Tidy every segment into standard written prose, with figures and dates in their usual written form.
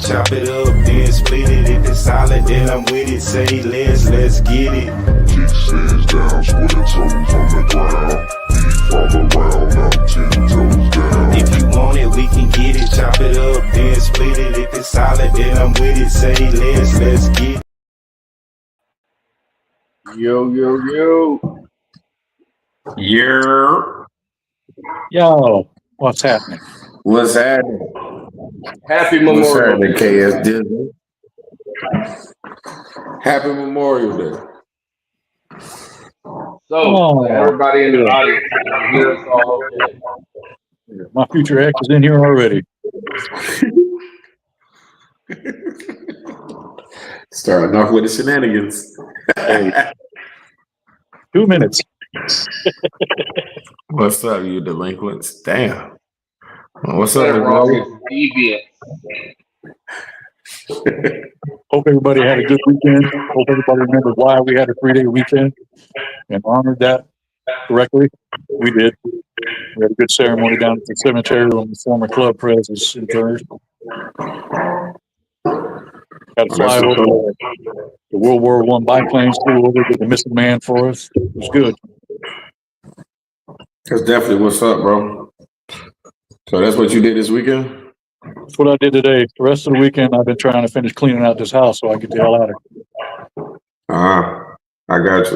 chop it up, then split it. If it's solid, then I'm with it. Say let's get it. Kickstands down, square toes on the ground. Feet fall around, I'm 10 toes down. If you want it, we can get it. Chop it up, then split it. If it's solid, then I'm with it. Say let's get it. Yo. Yo, what's happening? What's happening? Happy What's Memorial happening, Day. KSD? Happy Memorial Day. So, everybody in the audience can hear us all okay. My future ex is in here already. Starting off with the shenanigans. Hey, 2 minutes. What's up, you delinquents? Damn. What's That up, wrong everybody? is deviant. Hope everybody had a good weekend. Hope everybody remembered why we had a 3-day weekend and honored that correctly. We did. We had a good ceremony down at the cemetery when the former club press is interred. Got to fly over the World War I biplanes, flew over, did the missing man for us. It was good. That's definitely what's up, bro. So that's what you did this weekend? That's what I did today. The rest of the weekend, I've been trying to finish cleaning out this house so I get the hell out of here. I got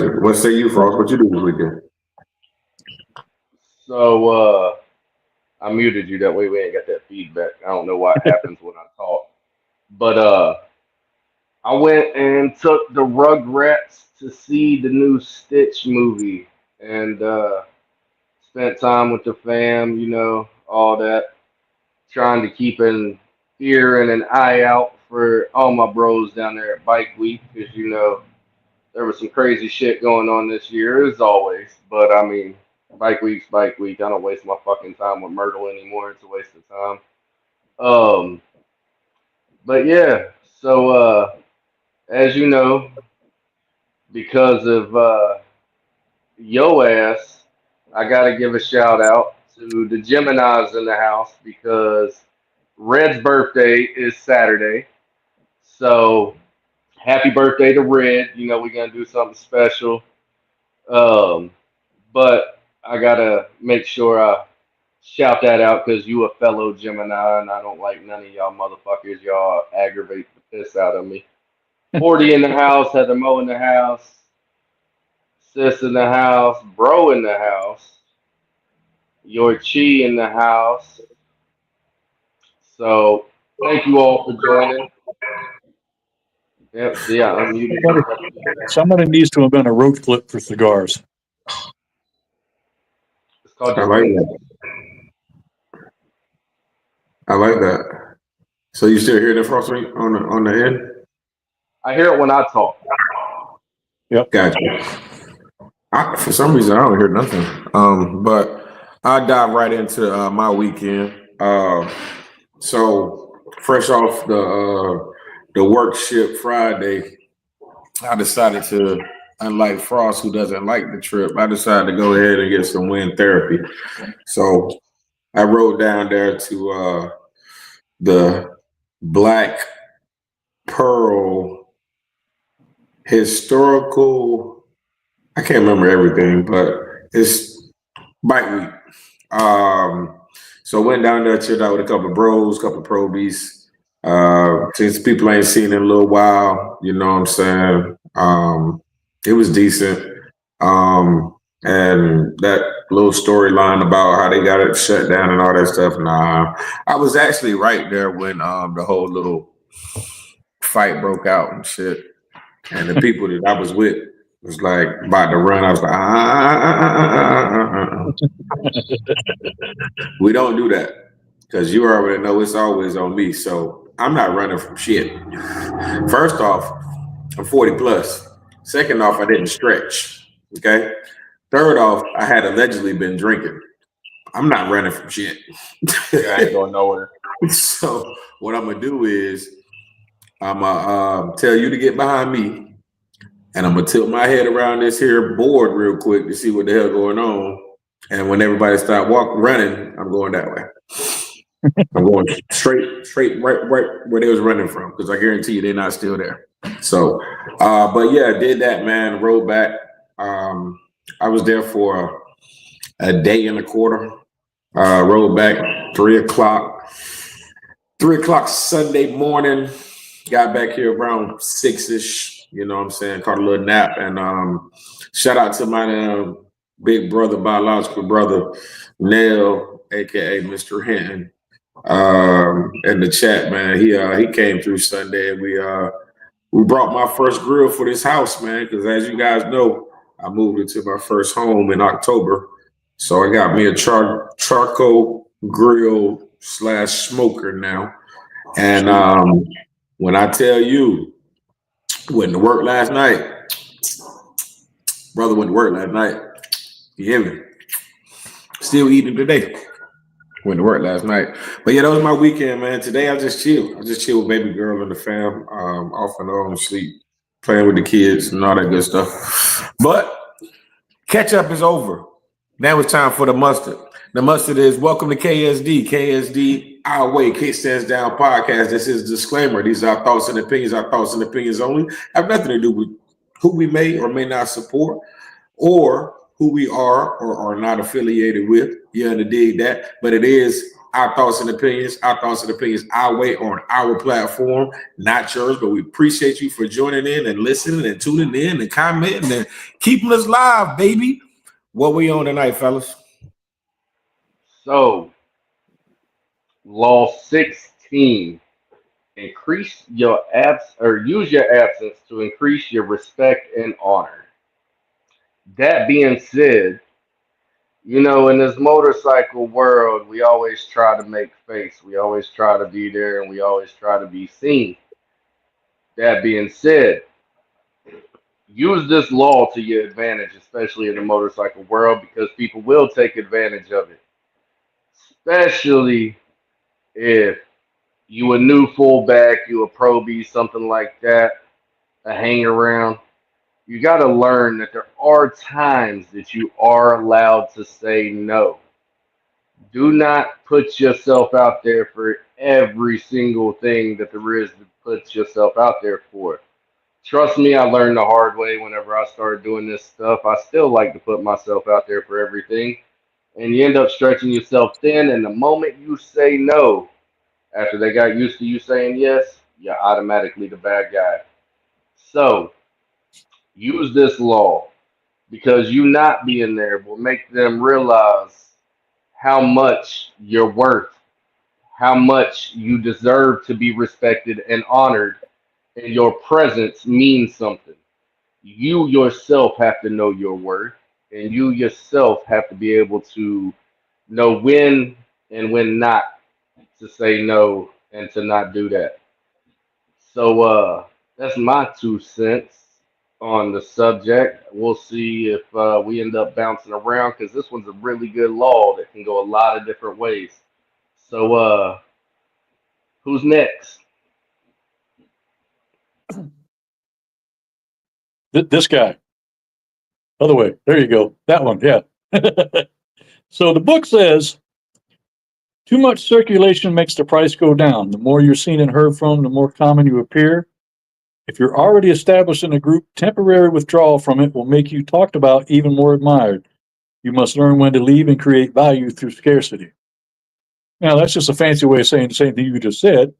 you. What say you, Frost? What you do this weekend? So, I muted you. That way we ain't got that feedback. I don't know what happens when I talk. But I went and took the Rugrats to see the new Stitch movie and spent time with the fam, all that. Trying to keep an ear and an eye out for all my bros down there at Bike Week because, there was some crazy shit going on this year, as always. But, I mean, Bike Week's Bike Week. I don't waste my fucking time with Myrtle anymore. It's a waste of time. But, yeah, so... as you know, because of yo ass, I got to give a shout out to the Geminis in the house because Red's birthday is Saturday. So happy birthday to Red. We're going to do something special. But I got to make sure I shout that out because you a fellow Gemini and I don't like none of y'all motherfuckers. Y'all aggravate the piss out of me. 40 in the house, Heather Mo in the house, Sis in the house, Bro in the house, Your Chi in the house. So, thank you all for joining. Yep, see, I unmuted. Somebody needs to invent a roach clip for cigars. It's called I like that. So you still hear the Frost on the end? I hear it when I talk. Yep. Gotcha. For some reason, I don't hear nothing. But I'll dive right into my weekend. So fresh off the work shift Friday, I decided to, unlike Frost, who doesn't like the trip, I decided to go ahead and get some wind therapy. So I rode down there to the Black Pearl historical, I can't remember everything, but it's Bike Week. So went down there, chilled out with a couple of bros, couple of probies. Since people I ain't seen in a little while, you know what I'm saying? It was decent. And that little storyline about how they got it shut down and all that stuff, nah. I was actually right there when the whole little fight broke out and shit. And the people that I was with was like about to run. I was like, we don't do that because you already know it's always on me. So I'm not running from shit. First off, I'm 40 plus. Second off, I didn't stretch. Okay. Third off, I had allegedly been drinking. I'm not running from shit. I ain't going nowhere. So what I'm gonna do is I'm gonna tell you to get behind me, and I'm gonna tilt my head around this here board real quick to see what the hell going on. And when everybody start running, I'm going that way. I'm going straight right where they was running from, because I guarantee you they're not still there. So, but yeah, did that, man. Rode back. I was there for a day and a quarter. Rode back 3 o'clock. 3 o'clock Sunday morning. Got back here around 6-ish. You know what I'm saying? Caught a little nap. And shout out to my big brother, biological brother, Nell, aka Mr. Hinton. In the chat, man. He came through Sunday, and we brought my first grill for this house, man, because as you guys know, I moved into my first home in October. So I got me a charcoal grill / smoker now. And when I tell you, went to work last night, brother went to work last night. You hear me? Still eating today. Went to work last night. But yeah, that was my weekend, man. Today I just chilled. I just chilled with baby girl and the fam, off and on, sleep, playing with the kids and all that good stuff. But catch up is over. Now it's time for the mustard. The mustard is welcome to KSD. KSD, Our Way, K Stands Down podcast. This is a disclaimer. These are our thoughts and opinions. Our thoughts and opinions only have nothing to do with who we may or may not support, or who we are or are not affiliated with. You understand that? But it is our thoughts and opinions, our way on our platform, not yours. But we appreciate you for joining in and listening and tuning in and commenting and keeping us live, baby. What we on tonight, fellas? So, law 16, increase your use your absence to increase your respect and honor. That being said, you know, in this motorcycle world, we always try to make face. We always try to be there, and we always try to be seen. That being said, use this law to your advantage, especially in the motorcycle world, because people will take advantage of it. Especially if you a new fullback, you a pro B, something like that, a hang around. You got to learn that there are times that you are allowed to say no. Do not put yourself out there for every single thing that there is to put yourself out there for. Trust me, I learned the hard way whenever I started doing this stuff. I still like to put myself out there for everything. And you end up stretching yourself thin. And the moment you say no, after they got used to you saying yes, you're automatically the bad guy. So use this law, because you not being there will make them realize how much you're worth, how much you deserve to be respected and honored, and your presence means something. You yourself have to know your worth, and you yourself have to be able to know when and when not to say no and to not do that. So that's my 2 cents on the subject. We'll see if we end up bouncing around, because this one's a really good law that can go a lot of different ways. So who's next? This guy. Other way. There you go. That one. Yeah. So the book says, too much circulation makes the price go down. The more you're seen and heard from, the more common you appear. If you're already established in a group, temporary withdrawal from it will make you talked about, even more admired. You must learn when to leave and create value through scarcity. Now, that's just a fancy way of saying the same thing you just said.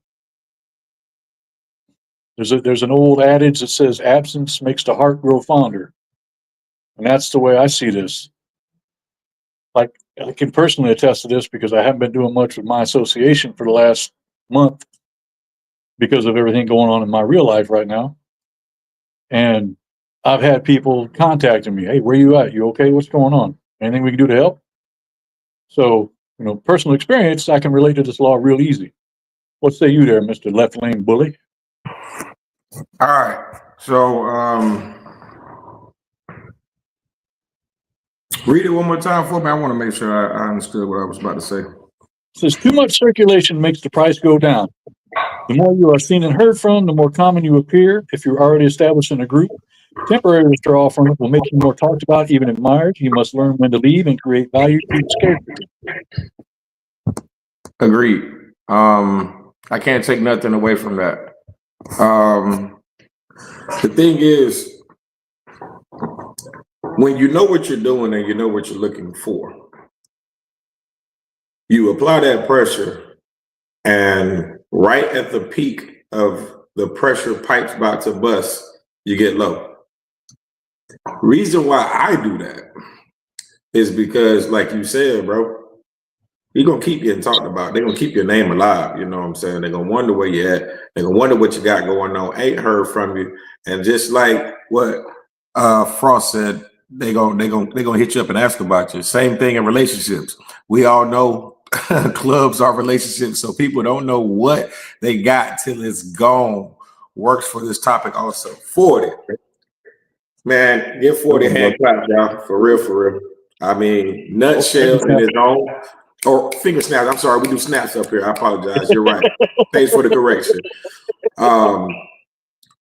There's an old adage that says absence makes the heart grow fonder. And that's the way I see this. Like, I can personally attest to this because I haven't been doing much with my association for the last month because of everything going on in my real life right now. And I've had people contacting me. Hey, where you at? You okay? What's going on? Anything we can do to help? So, you know, personal experience, I can relate to this law real easy. What say you there, Mr. Left Lane Bully? All right. So read it one more time for me. I want to make sure I understood what I was about to say. It says too much circulation makes the price go down. The more you are seen and heard from, the more common you appear. If you're already established in a group, temporary withdrawal from it will make you more talked about, even admired. You must learn when to leave and create value through scarcity. Agreed. I can't take nothing away from that. The thing is, when you know what you're doing and you know what you're looking for, you apply that pressure, and right at the peak of the pressure pipes about to bust, you get low. Reason why I do that is because, like you said, bro, you're gonna keep getting talked about. They're gonna keep your name alive. You know what I'm saying? They're gonna wonder where you at. They're gonna wonder what you got going on. Ain't heard from you. And just like what Frost said, they gonna hit you up and ask about you. Same thing in relationships. We all know clubs are relationships, so people don't know what they got till it's gone. Works for this topic also. 40. Man, give 40 hand clap, y'all. For real, for real. I mean, nutshell in his own. Or finger snaps. I'm sorry, we do snaps up here. I apologize. You're right. Thanks for the correction.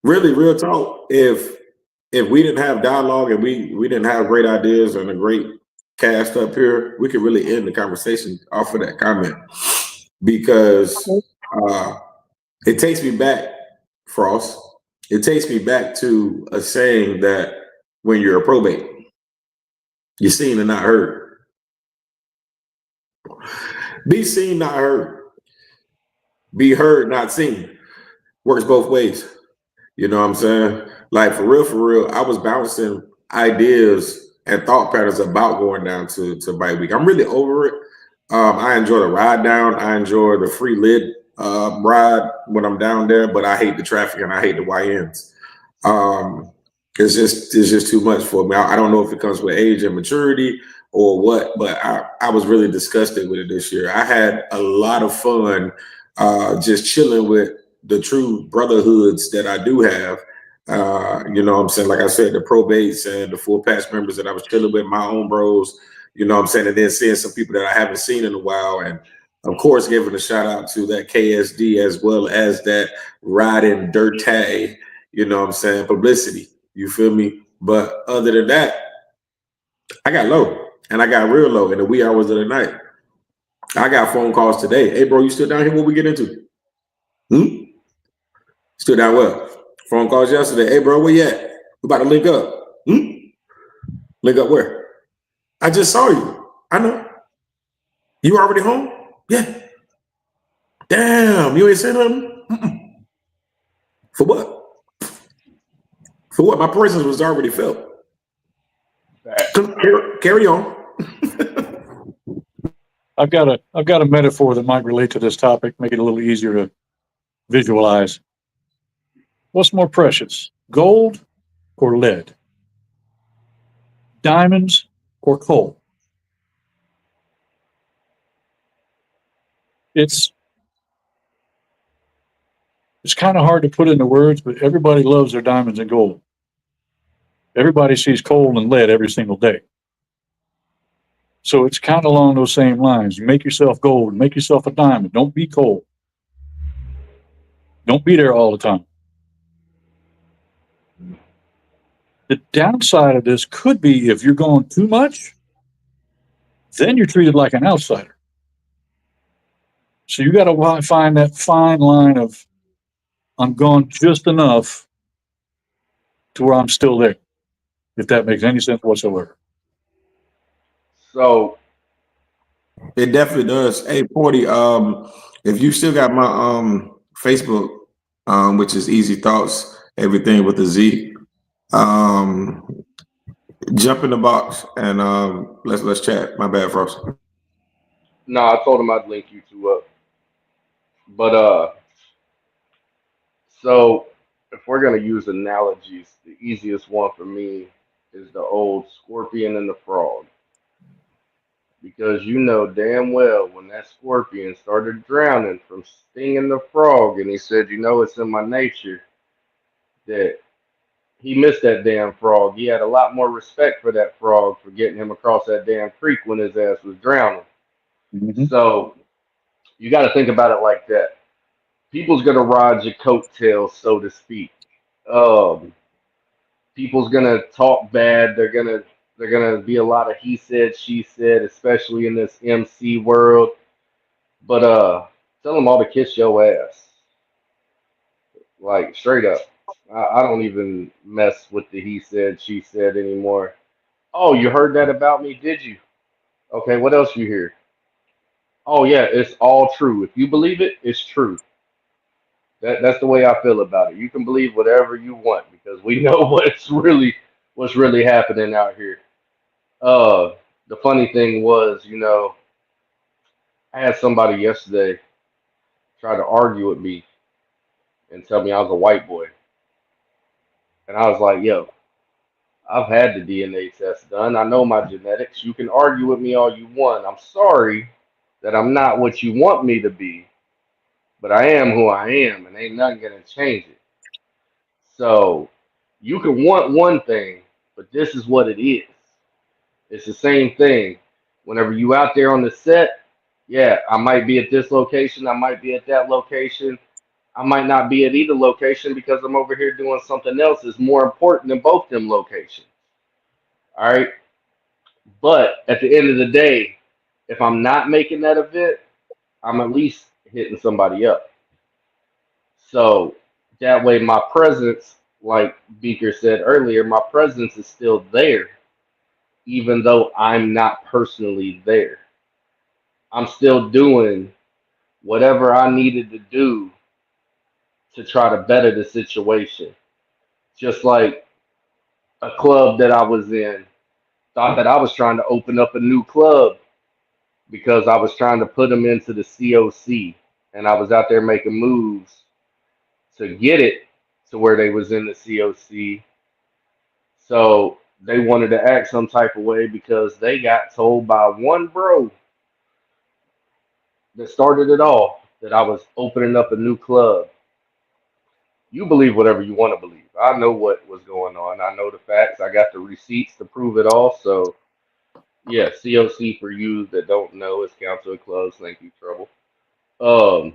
Really, real talk. If we didn't have dialogue and we didn't have great ideas and a great cast up here, we could really end the conversation off of that comment, because it takes me back, Frost. It takes me back to a saying that when you're a probate, you're seen and not heard. Be seen, not heard. Be heard, not seen. Works both ways. You know what I'm saying? Like, for real, I was bouncing ideas and thought patterns about going down to bike week. I'm really over it. I enjoy the ride down. I enjoy the free lid ride when I'm down there, but I hate the traffic and I hate the YNs. It's just too much for me. I don't know if it comes with age and maturity or what, but I was really disgusted with it this year. I had a lot of fun just chilling with the true brotherhoods that I do have. You know what I'm saying? Like I said, the probates and the full patch members that I was chilling with, my own bros, you know what I'm saying? And then seeing some people that I haven't seen in a while. And of course, giving a shout out to that KSD as well as that riding dirty, you know what I'm saying, publicity. You feel me? But other than that, I got low, and I got real low in the wee hours of the night. I got phone calls today. Hey, bro, you still down here? What we get into? Still down well. Phone calls yesterday. Hey, bro, where you at? We about to link up. Link up where? I just saw you. I know. You already home? Yeah. Damn, you ain't saying nothing? For what? For what? My presence was already felt. Carry on. I've got a metaphor that might relate to this topic, make it a little easier to visualize. What's more precious, gold or lead? Diamonds or coal? It's kind of hard to put into words, but everybody loves their diamonds and gold. Everybody sees coal and lead every single day. So it's kind of along those same lines. You make yourself gold, make yourself a diamond. Don't be coal. Don't be there all the time. The downside of this could be if you're going too much, then you're treated like an outsider. So you got to find that fine line of, I'm gone just enough to where I'm still there, if that makes any sense whatsoever. So it definitely does. Hey, 40, if you still got my Facebook, which is Easy Thoughts, everything with a Z, jump in the box and let's chat. My bad, Frost. no, I told him I'd link you two up. But so if we're gonna use analogies, the easiest one for me is the old scorpion and the frog. Because you know damn well when that scorpion started drowning from stinging the frog, and he said, you know, it's in my nature, that he missed that damn frog. He had a lot more respect for that frog for getting him across that damn creek when his ass was drowning. Mm-hmm. So you got to think about it like that. People's gonna ride your coattails, so to speak. People's gonna talk bad. They're gonna be a lot of he said, she said, especially in this MC world. But tell them all to kiss your ass, like straight up. I don't even mess with the he said, she said anymore. Oh, you heard that about me, did you? Okay, what else you hear? Oh yeah, it's all true. If you believe it, it's true. That's the way I feel about it. You can believe whatever you want because we know what's really happening out here. The funny thing was, I had somebody yesterday try to argue with me and tell me I was a white boy, and I was like, "Yo, I've had the DNA test done. I know my genetics. You can argue with me all you want. I'm sorry that I'm not what you want me to be, but I am who I am, and ain't nothing gonna change it. So you can want one thing, but this is what it is. It's the same thing. Whenever you out there on the set, yeah, I might be at this location, I might be at that location, I might not be at either location because I'm over here doing something else that's more important than both them locations. All right. But at the end of the day, if I'm not making that event, I'm at least hitting somebody up. So that way my presence, like Beaker said earlier, my presence is still there, even though I'm not personally there. I'm still doing whatever I needed to do to try to better the situation. Just like a club that I was in thought that I was trying to open up a new club because I was trying to put them into the COC and I was out there making moves to get it to where they was in the COC. So they wanted to act some type of way because they got told by one bro that started it all that I was opening up a new club. You believe whatever you want to believe. I know what was going on. I know the facts. I got the receipts to prove it all. So yeah, COC for you that don't know is Council of Clubs. Thank you, Trouble. Um,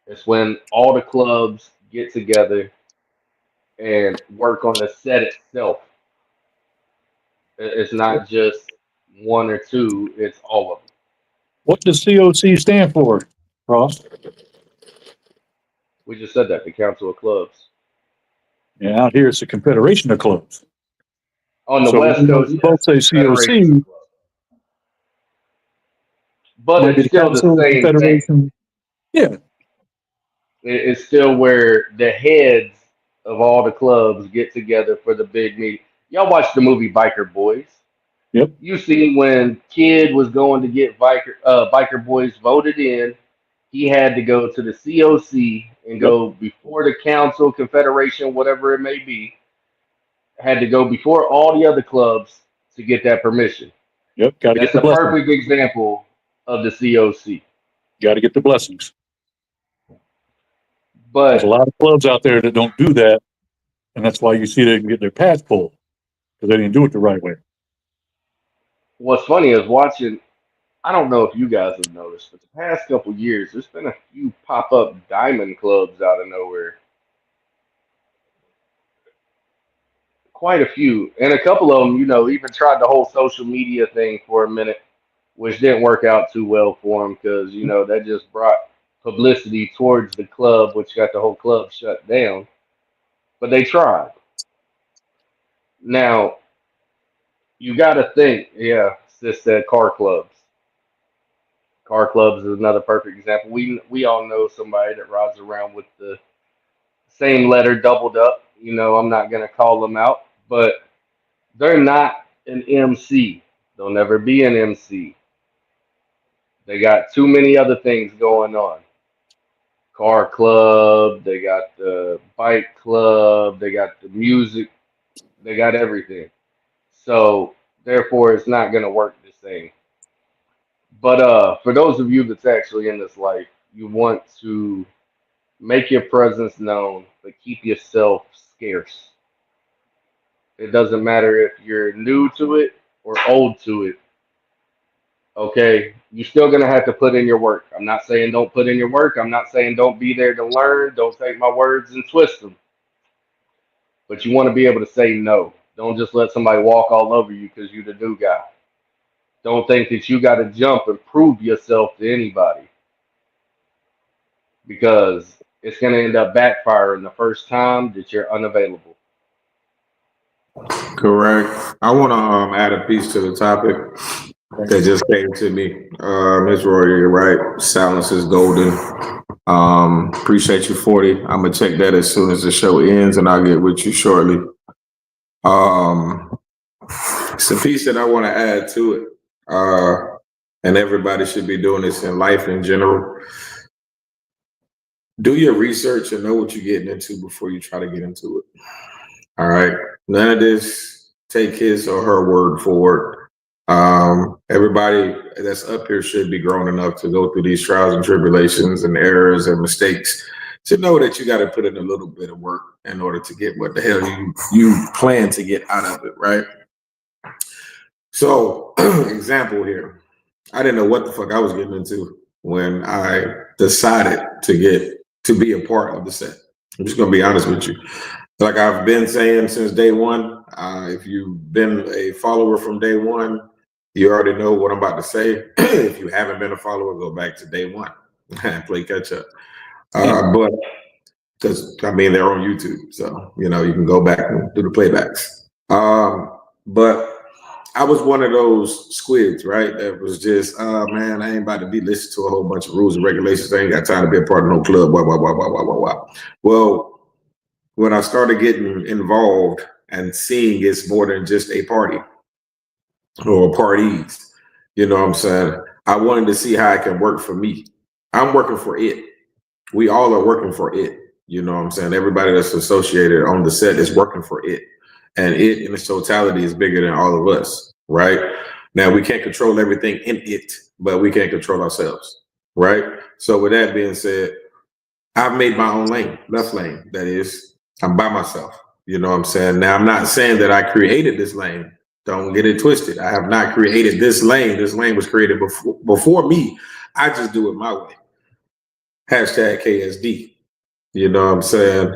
it's when all the clubs get together and work on the set itself. It's not just one or two; it's all of them. What does COC stand for, Ross? We just said that the Council of Clubs Yeah, out here it's a confederation of clubs. on the So West even though Coast. we Yes, both say Federation of COC, Clubs, but might be it's the still the council, same thing. confederation. Yeah, It's still where the heads of all the clubs get together for the big meeting. Y'all watch the movie Biker Boys. yep, You see when Kid was going to get Biker Boys voted in, he had to go to the COC and yep, go before the council, confederation, whatever it may be, had to go before all the other clubs to get that permission. yep. Got to get That's the a blessings. perfect example of the COC. Got to get the blessings. There's a But lot of clubs out there that don't do that, and that's why you see they can get their pads pulled because they didn't do it the right way. what's funny is watching, I don't know if you guys have noticed, but the past couple years, there's been a few pop up diamond clubs out of nowhere. Quite a few. And a couple of them, even tried the whole social media thing for a minute, which didn't work out too well for them because, that just brought publicity towards the club, which got the whole club shut down. But they tried. Now, you got to think, yeah, sis said car clubs. Car clubs is another perfect example. We all know somebody that rides around with the same letter doubled up. I'm not gonna call them out, but they're not an MC. They'll never be an MC. They got too many other things going on. Car club, they got the bike club, they got the music, they got everything. So therefore, it's not gonna work the same. But for those of you that's actually in this life, you want to make your presence known, but keep yourself scarce. It doesn't matter if you're new to it or old to it. Okay, you're still gonna have to put in your work. I'm not saying don't put in your work. I'm not saying don't be there to learn. Don't take my words and twist them. But you want to be able to say no. Don't just let somebody walk all over you because you're the new guy. Don't think that you got to jump and prove yourself to anybody because it's going to end up backfiring the first time that you're unavailable. Correct. I want to add a piece to the topic that just came to me. Ms. Roy, you're right. Silence is golden. Appreciate you, 40. I'm gonna check that as soon as the show ends, and I'll get with you shortly. It's a piece that I want to add to it. And everybody should be doing this in life in general. Do your research and know what you're getting into before you try to get into it. All right. None of this, take his or her word for it. Everybody that's up here should be grown enough to go through these trials and tribulations and errors and mistakes to know that you got to put in a little bit of work in order to get what the hell you plan to get out of it, right? So, example here. I didn't know what the fuck I was getting into when I decided to be a part of the set. I'm just gonna be honest with you. Like I've been saying since day one, if you've been a follower from day one, you already know what I'm about to say. If you haven't been a follower, go back to day one and play catch up. But because I mean they're on YouTube, so you know you can go back and do the playbacks. But I was one of those squids, right? That was just, man, I ain't about to be listening to a whole bunch of rules and regulations. I ain't got time to be a part of no club. Well, when I started getting involved and seeing it's more than just a party or parties, you know what I'm saying? I wanted to see how it can work for me. I'm working for it. We all are working for it. You know what I'm saying? Everybody that's associated on the set is working for it. And it in its totality is bigger than all of us, right? Now, we can't control everything in it, but we can't control ourselves, right? So with that being said, I've made my own lane, left lane, that is. I'm by myself, you know what I'm saying? Now, I'm not saying that I created this lane. Don't get it twisted. I have not created this lane. This lane was created before me. I just do it my way. Hashtag KSD. You know what I'm saying?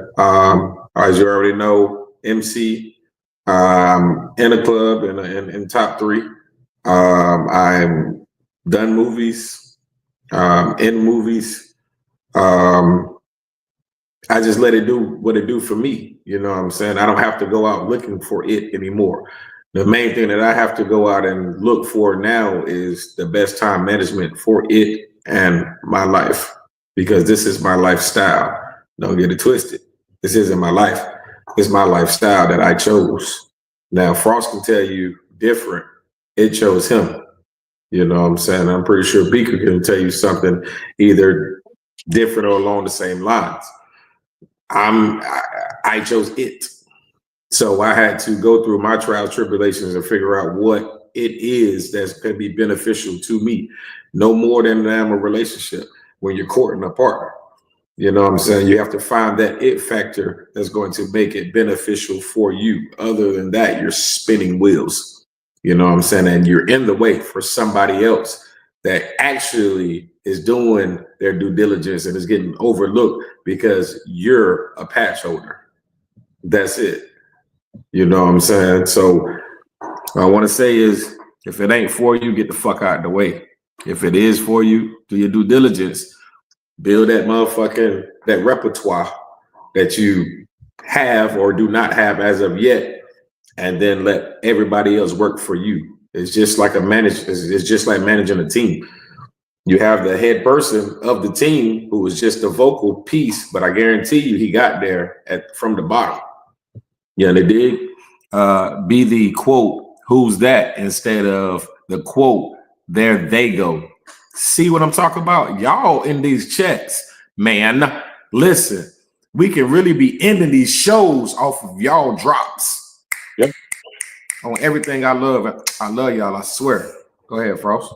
As you already know, MC, in a club in top 3. I'm done movies, in movies. I just let it do what it do for me. You know what I'm saying? I don't have to go out looking for it anymore. The main thing that I have to go out and look for now is the best time management for it and my life, because this is my lifestyle. Don't get it twisted. This isn't my life. It's my lifestyle that I chose. Now, Frost can tell you different. It chose him. You know what I'm saying? I'm pretty sure Beaker can tell you something either different or along the same lines. I chose it. So I had to go through my trials, tribulations, and figure out what it is that's going to be beneficial to me. No more than a relationship when you're courting a partner. You know what I'm saying? You have to find that it factor that's going to make it beneficial for you. Other than that, you're spinning wheels. You know what I'm saying? And you're in the way for somebody else that actually is doing their due diligence and is getting overlooked because you're a patch holder. That's it. You know what I'm saying? So what I want to say is, if it ain't for you, get the fuck out of the way. If it is for you, do your due diligence. Build that repertoire that you have or do not have as of yet, and then let everybody else work for you. It's just like it's just like managing a team. You have the head person of the team who is just a vocal piece, but I guarantee you he got there from the bottom. Yeah, they did. Be the quote, who's that, instead of the quote, there they go. See what I'm talking about? Y'all in these chats, man, listen, we can really be ending these shows off of y'all drops. Yep. On everything I love y'all, I swear. Go ahead, Frost.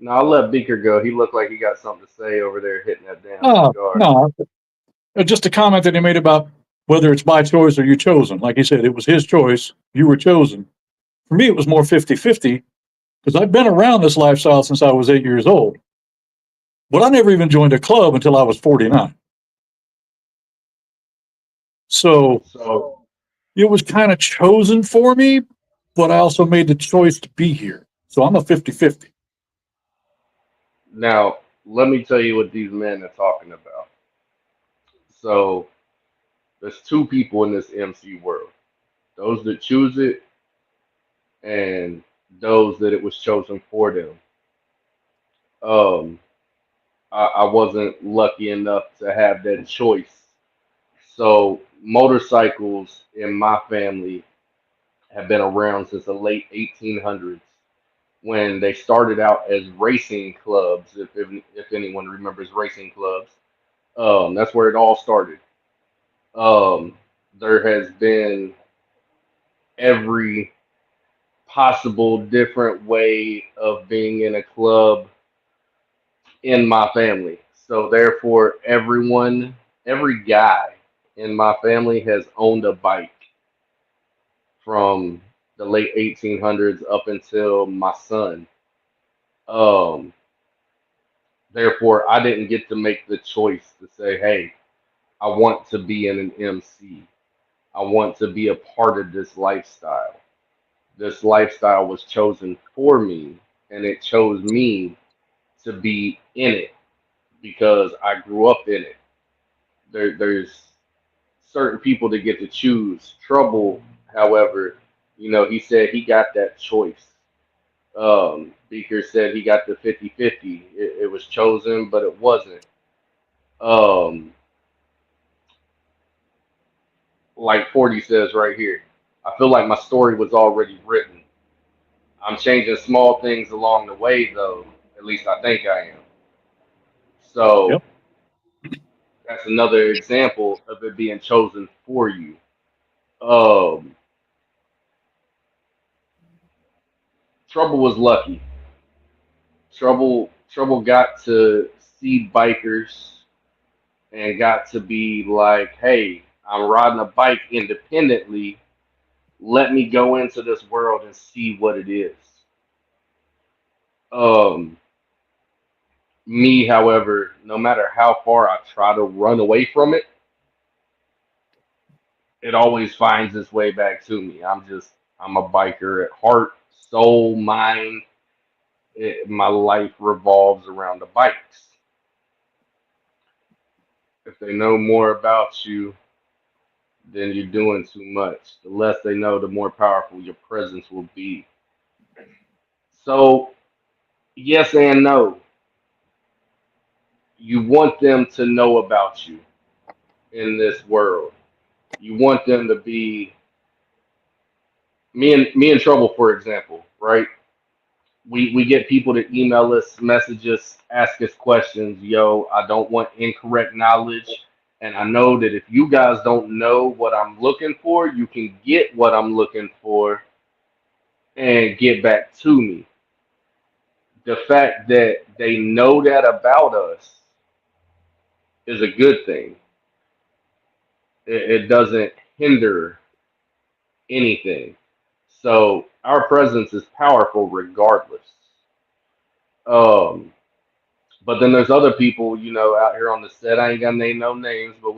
No, I'll let Beaker go. He looked like he got something to say over there hitting that damn cigar. No, just a comment that he made about whether it's my choice or you chosen. Like he said, it was his choice. You were chosen. For me, it was more 50-50 because I've been around this lifestyle since I was 8 years old. But I never even joined a club until I was 49. So it was kind of chosen for me, but I also made the choice to be here. So I'm a 50-50. Now, let me tell you what these men are talking about. So, there's two people in this MC world: those that choose it and those that it was chosen for them. Um, I wasn't lucky enough to have that choice. So, motorcycles in my family have been around since the late 1800s when they started out as racing clubs. If anyone remembers racing clubs, that's where it all started. Um, there has been every possible different way of being in a club in my family. So therefore, every guy in my family has owned a bike from the late 1800s up until my son. Um, Therefore, I didn't get to make the choice to say, "Hey, I want to be in an MC. I want to be a part of this lifestyle." This lifestyle was chosen for me, and it chose me to be in it because I grew up in it. There's certain people that get to choose. Trouble, however, he said he got that choice. Beaker said he got the 50-50. It was chosen, but it wasn't. Um, like 40 says right here, I feel like my story was already written. I'm changing small things along the way, though. At least I think I am. So Yep. that's another example of it being chosen for you. Um, Trouble was lucky. Trouble got to see bikers and got to be like, hey, I'm riding a bike independently. Let me go into this world and see what it is. Um, Me, however, no matter how far I try to run away from it, it always finds its way back to me. I'm a biker at heart, soul, mind. My life revolves around the bikes. If they know more about you, then you're doing too much. The less they know, the more powerful your presence will be. So, yes and no. You want them to know about you in this world. You want them to be me and Trouble, for example, right? We get people to email us, message us, ask us questions. Yo, I don't want incorrect knowledge. And I know that if you guys don't know what I'm looking for, you can get what I'm looking for and get back to me. The fact that they know that about us is a good thing. It doesn't hinder anything. So our presence is powerful regardless. Um, But then there's other people, out here on the set. I ain't gonna name no names, but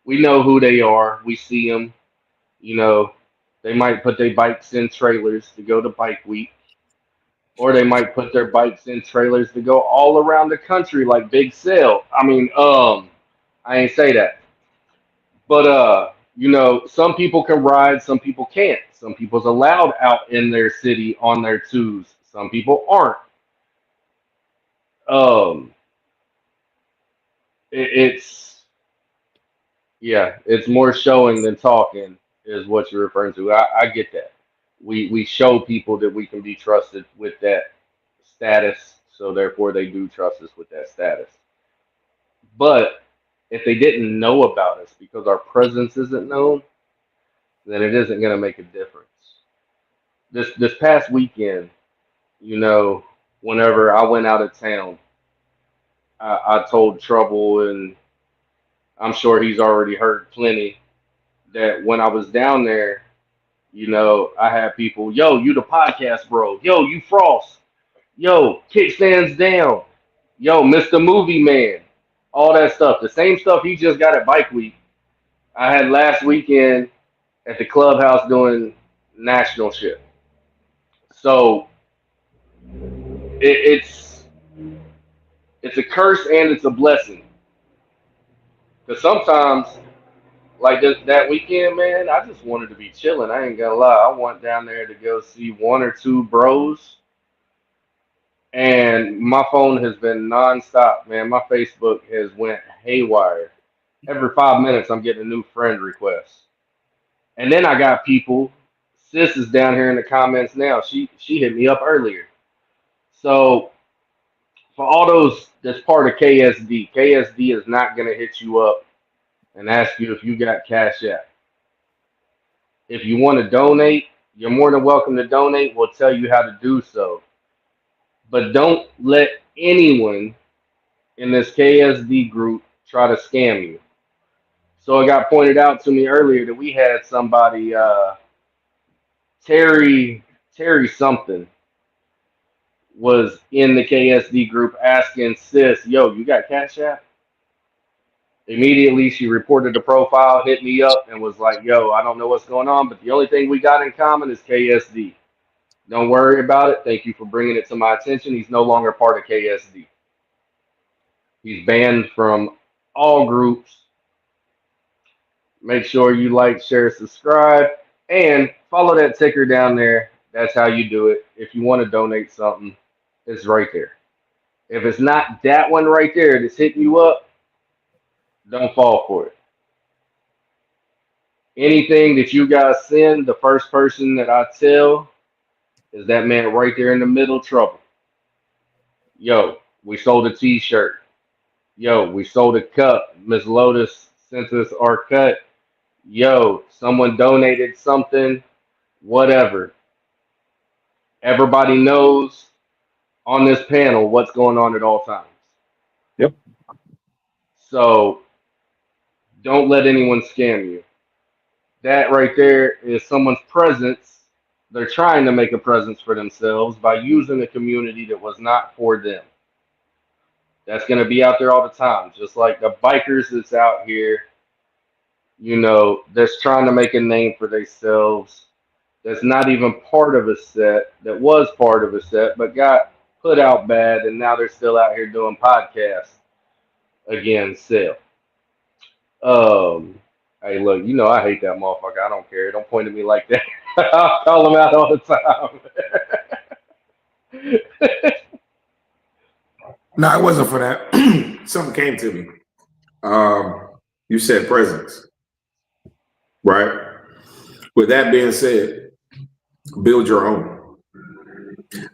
we know who they are. We see them. You know, they might put their bikes in trailers to go to Bike Week, or they might put their bikes in trailers to go all around the country like Big Sale. I mean, I ain't say that, but some people can ride, some people can't. Some people's allowed out in their city on their twos. Some people aren't. Um, it's Yeah, it's more showing than talking, is what you're referring to. I get that. We show people that we can be trusted with that status, so therefore they do trust us with that status. But if they didn't know about us because our presence isn't known, then it isn't going to make a difference. This past weekend, you know, whenever I went out of town, I told Trouble, and I'm sure he's already heard plenty, that when I was down there, I had people, yo, you the podcast bro. Yo, you Frost. Yo, kickstands down. Yo, Mr. Movie Man. All that stuff. The same stuff he just got at Bike Week. I had last weekend at the clubhouse doing national shit. So it's a curse and it's a blessing. Because sometimes, like that weekend, man, I just wanted to be chilling. I ain't gonna lie. I went down there to go see one or two bros, and my phone has been nonstop, man. My Facebook has went haywire. Every 5 minutes, I'm getting a new friend request. And then I got people. Sis is down here in the comments now. She hit me up earlier. So for all those that's part of KSD, KSD is not gonna hit you up and ask you if you got Cash App. If you want to donate, you're more than welcome to donate. We'll tell you how to do so. But don't let anyone in this KSD group try to scam you. So it got pointed out to me earlier that we had somebody, Terry something, was in the KSD group asking sis, yo, you got Cash App? Immediately, she reported the profile, hit me up, and was like, yo, I don't know what's going on, but the only thing we got in common is KSD. Don't worry about it. Thank you for bringing it to my attention. He's no longer part of KSD. He's banned from all groups. Make sure you like, share, subscribe, and follow that ticker down there. That's how you do it. If you want to donate something, it's right there. If it's not that one right there that's hitting you up, don't fall for it. Anything that you guys send, the first person that I tell is that man right there in the middle, trouble. Yo, we sold a t-shirt. Yo, we sold a cup. Miss Lotus sent us our cut. Yo, someone donated something, whatever. Everybody knows on this panel what's going on at all times. Yep. So don't let anyone scam you. That right there is someone's presence. They're trying to make a presence for themselves by using a community that was not for them. That's going to be out there all the time. Just like the bikers that's out here, you know, that's trying to make a name for themselves. That's not even part of a set, that was part of a set, but got put out bad, and now they're still out here doing podcasts again, still. Hey, look, you know I hate that motherfucker. I don't care. Don't point at me like that. I'll call him out all the time. No, it wasn't for that. Something came to me. You said presence, right? With that being said, build your own.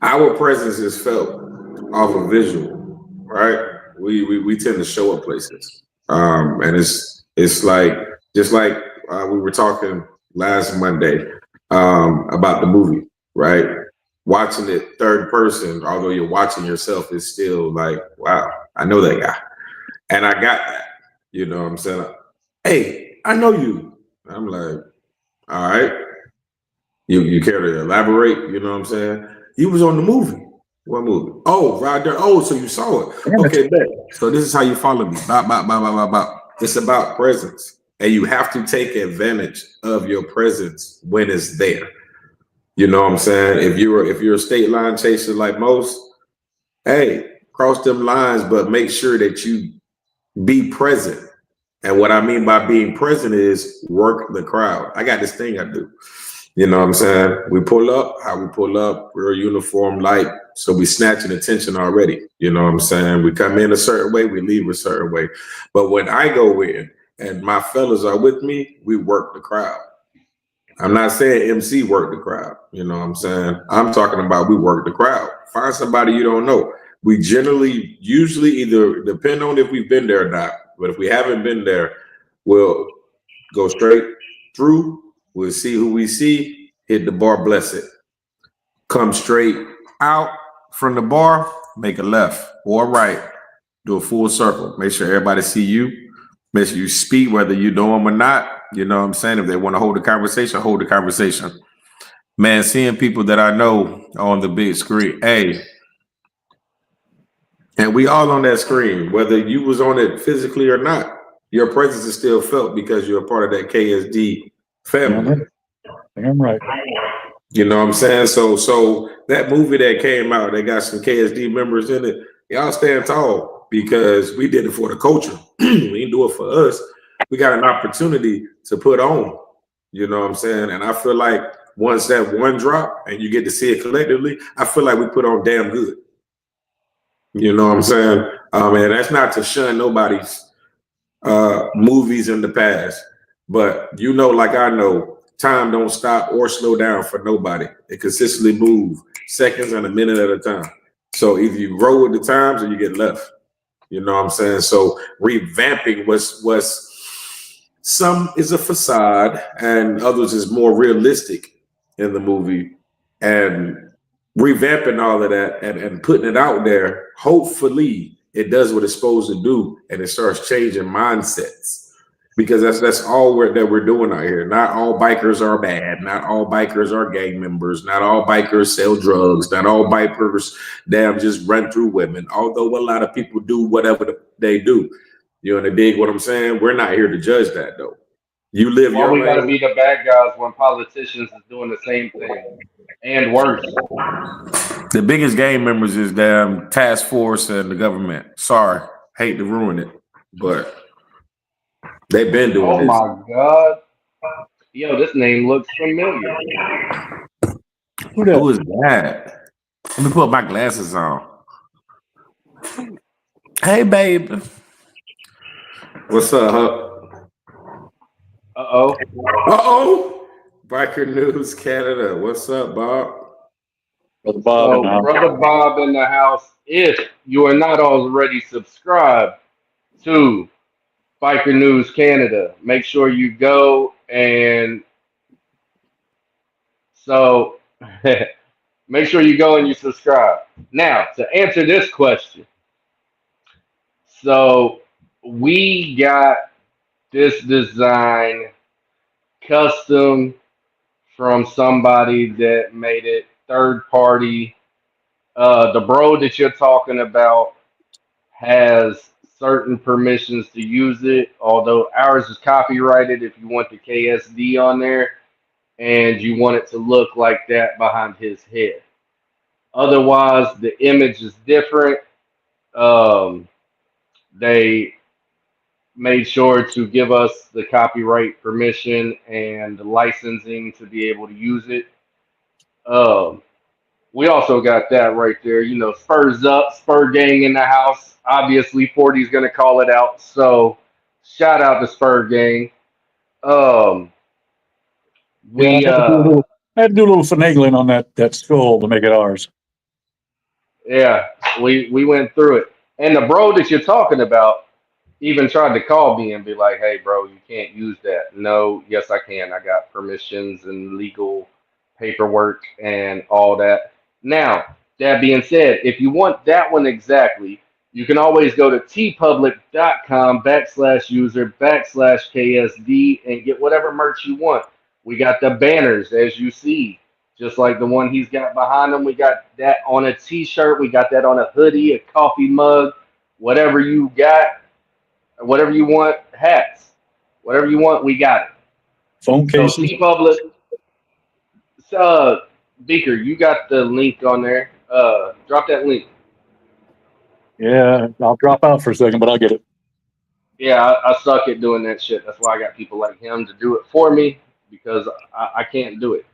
Our presence is felt off of visual, right? We tend to show up places, and it's like just like we were talking last Monday about the movie, right? Watching it third person, although you're watching yourself, is still like, wow, I know that guy, and I got that. You know what I'm saying? Hey, I know you. I'm like, all right. You care to elaborate? You know what I'm saying? You was on the movie. What movie? Oh, right there. Oh, so you saw it. Okay, bet. So this is how you follow me. Bop, bop, bop, bop, bop, bop. It's about presence. And you have to take advantage of your presence when it's there. You know what I'm saying? If you're a state line chaser like most, hey, cross them lines, but make sure that you be present. And what I mean by being present is work the crowd. I got this thing I do. You know what I'm saying? We pull up, how we pull up, we're uniform light. So we snatching attention already. You know what I'm saying? We come in a certain way, we leave a certain way. But when I go in and my fellas are with me, we work the crowd. I'm not saying MC work the crowd. You know what I'm saying? I'm talking about we work the crowd. Find somebody you don't know. We usually either depend on if we've been there or not. But if we haven't been there, we'll go straight through. We'll see who we see, hit the bar, bless it. Come straight out from the bar, make a left or right, do a full circle. Make sure everybody see you. Make sure you speak, whether you know them or not. You know what I'm saying? If they want to hold a conversation, hold the conversation. Man, seeing people that I know on the big screen, hey, and we all on that screen, whether you was on it physically or not, your presence is still felt because you're a part of that KSD family. Damn right. You know what I'm saying? So that movie that came out, they got some KSD members in it. Y'all stand tall because we did it for the culture. We didn't do it for us. We got an opportunity to put on. You know what I'm saying? And I feel like once that one drop and you get to see it collectively, I feel like we put on damn good. You know what I'm saying? And that's not to shun nobody's movies in the past, but you know, like I know, time don't stop or slow down for nobody. It consistently move seconds and a minute at a time. So either you grow with the times or you get left. You know what I'm saying? So revamping was some is a facade and others is more realistic in the movie. And revamping all of that and putting it out there, hopefully it does what it's supposed to do and it starts changing mindsets. Because that's all we're doing out here. Not all bikers are bad. Not all bikers are gang members. Not all bikers sell drugs. Not all bikers damn just run through women. Although a lot of people do whatever they do. You know, they dig what I'm saying? We're not here to judge that though. You live Why your we gotta lane. be the bad guys when politicians is doing the same thing and worse? The biggest gang members is damn task force and the government. Sorry, hate to ruin it, but they've been doing Oh this. my God. Yo, this name looks familiar. Who is that? Let me put my glasses on. Hey, babe. What's up, huh? Uh-oh. Uh-oh. Biker News Canada. What's up, Bob? Brother Bob in the So, house. Brother Bob in the house, if you are not already subscribed to Biker News Canada, make sure you go and so make sure you go and you subscribe. Now, to answer this question, so we got this design custom from somebody that made it third party. The bro that you're talking about has certain permissions to use it, although ours is copyrighted if you want the KSD on there and you want it to look like that behind his head. Otherwise, the image is different. Um, they made sure to give us the copyright permission and the licensing to be able to use it. Um, we also got that right there. You know, Spurs up, Spur gang in the house. Obviously, 40's going to call it out. So, shout out to Spur gang. Um, Yeah, we, I had to do a little finagling on that skull to make it ours. yeah, we went through it. And the bro that you're talking about even tried to call me and be like, "Hey, bro, you can't use that." No, yes, I can. I got permissions and legal paperwork and all that. Now, that being said, if you want that one exactly, you can always go to tpublic.com/user/KSD and get whatever merch you want. We got the banners, as you see, just like the one he's got behind him. We got that on a t-shirt. We got that on a hoodie, a coffee mug, whatever you got, whatever you want, hats, whatever you want, we got it. Phone So cases. T Public, Beaker, you got the link on there. Drop that link. Yeah, I'll drop out for a second, but I'll get it. Yeah, I suck at doing that shit. That's why I got people like him to do it for me because I can't do it.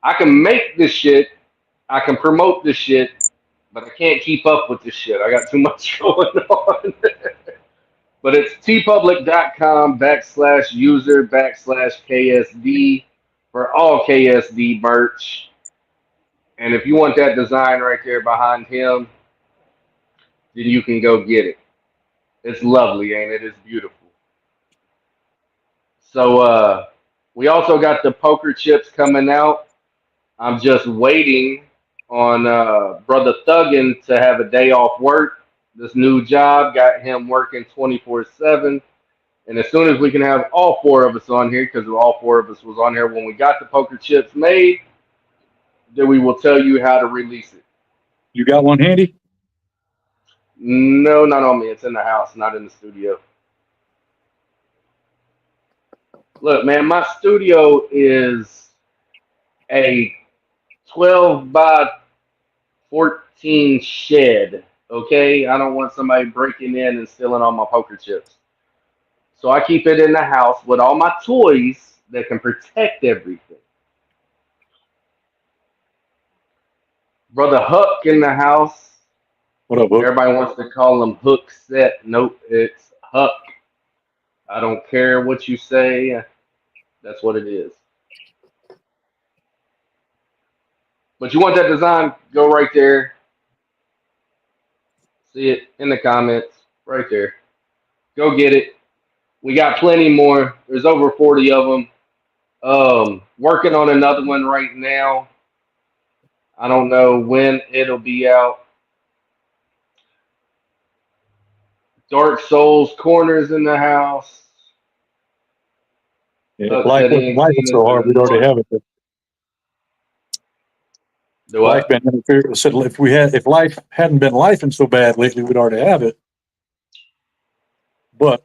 I can make this shit, I can promote this shit, but I can't keep up with this shit. I got too much going on. But it's tpublic.com/user/KSD for all KSD merch. And if you want that design right there behind him, then you can go get it. It's lovely, ain't it? It's beautiful. So we also got the poker chips coming out. I'm just waiting on Brother Thuggin to have a day off work. This new job got him working 24/7. And as soon as we can have all four of us on here, because all four of us was on here when we got the poker chips made, then we will tell you how to release it. You got one handy? No, not on me. It's in the house, not in the studio. Look, man, my studio is a 12 by 14 shed. Okay, I don't want somebody breaking in and stealing all my poker chips. So I keep it in the house with all my toys that can protect everything. Brother Huck in the house. What up, Hook? Everybody wants to call him Hook Set. Nope, it's Huck. I don't care what you say. That's what it is. But you want that design? Go right there. See it in the comments right there. Go get it. We got plenty more. There's over 40 of them. Working on another one right now. I don't know when it'll be out. Dark Souls corners in the house. If life wasn't life so hard, we'd already have it. But Do life what? been interfered. Said if life hadn't been lifing so bad lately, we'd already have it. But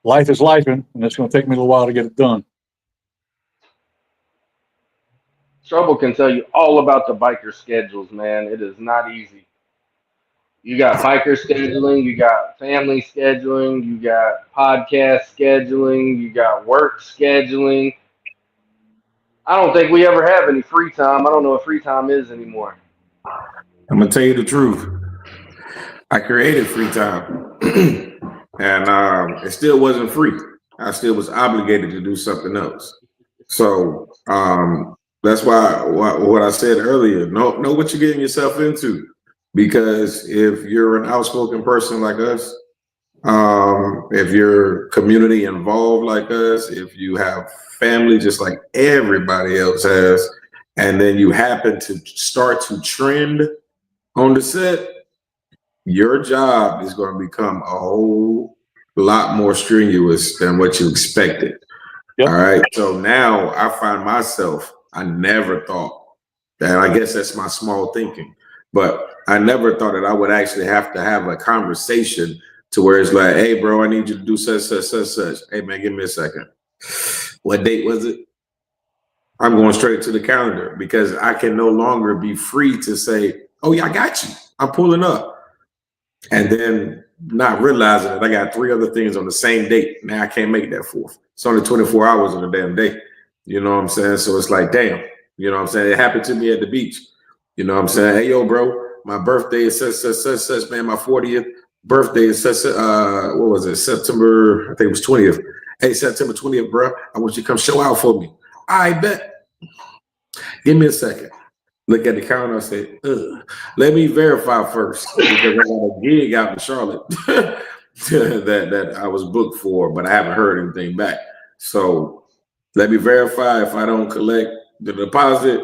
life is lifing, and it's going to take me a little while to get it done. Trouble can tell you all about the biker schedules, man. It is not easy. You got biker scheduling, you got family scheduling, you got podcast scheduling, you got work scheduling. I don't think we ever have any free time. I don't know what free time is anymore. I'm gonna tell you the truth. I created free time, and it still wasn't free. I still was obligated to do something else. So that's why what I said earlier. Know what you're getting yourself into, because if you're an outspoken person like us, if you're community involved like us, if you have family just like everybody else has, and then you happen to start to trend on the set, your job is going to become a whole lot more strenuous than what you expected. Yep. All right. So now I find myself, I never thought that, I guess that's my small thinking, but I never thought that I would actually have to have a conversation to where it's like, hey, bro, I need you to do such, such, such, such. Hey, man, give me a second. What date was it? I'm going straight to the calendar, because I can no longer be free to say, oh, yeah, I got you. I'm pulling up. And then not realizing that I got 3 other things on the same date. Now I can't make that 4th. It's only 24 hours in a damn day. You know what I'm saying? So it's like, damn, you know what I'm saying? It happened to me at the beach. You know what I'm saying? Hey, yo, bro, my birthday is such, such, such, such, man. My 40th birthday is such, what was it? September, I think it was 20th. Hey, September 20th, bro. I want you to come show out for me. I bet. Give me a second. Look at the calendar and say, let me verify first, because I got a gig out in Charlotte that I was booked for, but I haven't heard anything back. So let me verify. If I don't collect the deposit,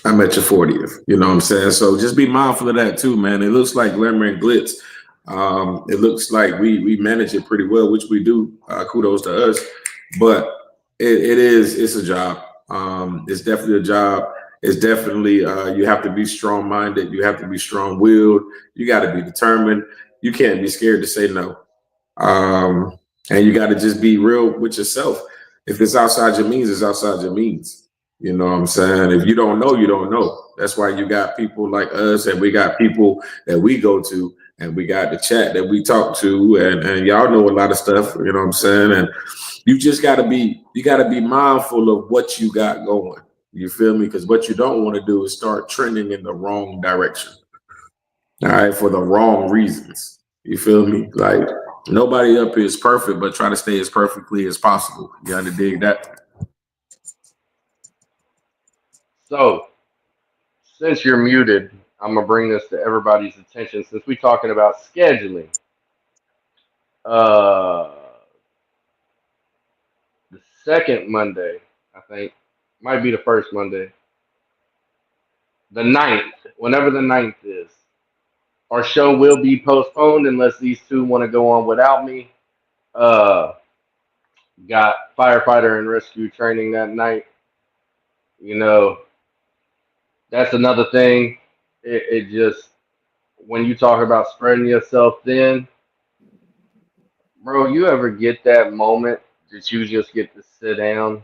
I'm at your 40th. You know what I'm saying? So just be mindful of that too, man. It looks like Glamour and Glitz. It looks like we manage it pretty well, which we do. Kudos to us. But it's a job. It's definitely a job. It's definitely, you have to be strong-minded. You have to be strong-willed. You got to be determined. You can't be scared to say no. And you got to just be real with yourself. If it's outside your means, it's outside your means. You know what I'm saying? If you don't know, you don't know. That's why you got people like us, and we got people that we go to, and we got the chat that we talk to, and y'all know a lot of stuff, you know what I'm saying? And you just got to be mindful of what you got going. You feel me? Because what you don't want to do is start trending in the wrong direction. All right, for the wrong reasons. You feel me? Like, nobody up here is perfect, but try to stay as perfectly as possible. You got to dig that. So, Since you're muted, I'm gonna bring this to everybody's attention. Since we're talking about scheduling, the second Monday, I think, might be the first Monday, the 9th, whenever the 9th is, our show will be postponed unless these two want to go on without me. Got firefighter and rescue training that night. You know, that's another thing. It just, when you talk about spreading yourself thin, bro, you ever get that moment that you just get to sit down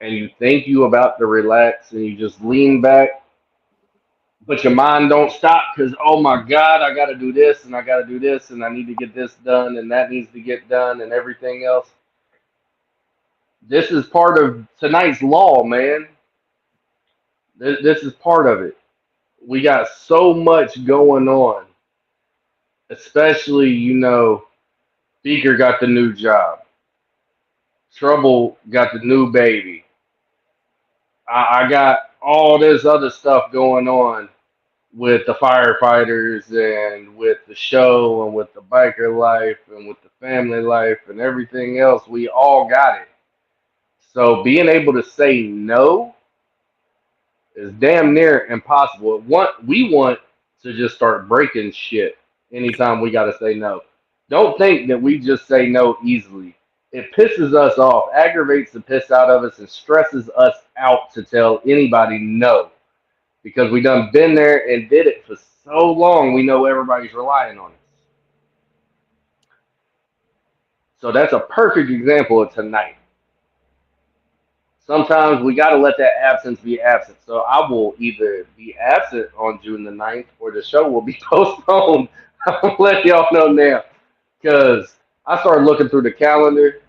and you think you about to relax and you just lean back, but your mind don't stop because, oh my God, I got to do this and I got to do this and I need to get this done and that needs to get done and everything else. This is part of tonight's law, man. This is part of it. We got so much going on, especially, Beaker got the new job. Trouble got the new baby. I got all this other stuff going on with the firefighters and with the show and with the biker life and with the family life and everything else. We all got it. So being able to say no is damn near impossible. We want to just start breaking shit anytime we got to say no. Don't think that we just say no easily. It pisses us off, aggravates the piss out of us, and stresses us out to tell anybody no. Because we done been there and did it for so long, we know everybody's relying on us. So that's a perfect example of tonight. Sometimes we got to let that absence be absent. So I will either be absent on June the 9th or the show will be postponed. I'll let y'all know now. Because I started looking through the calendar.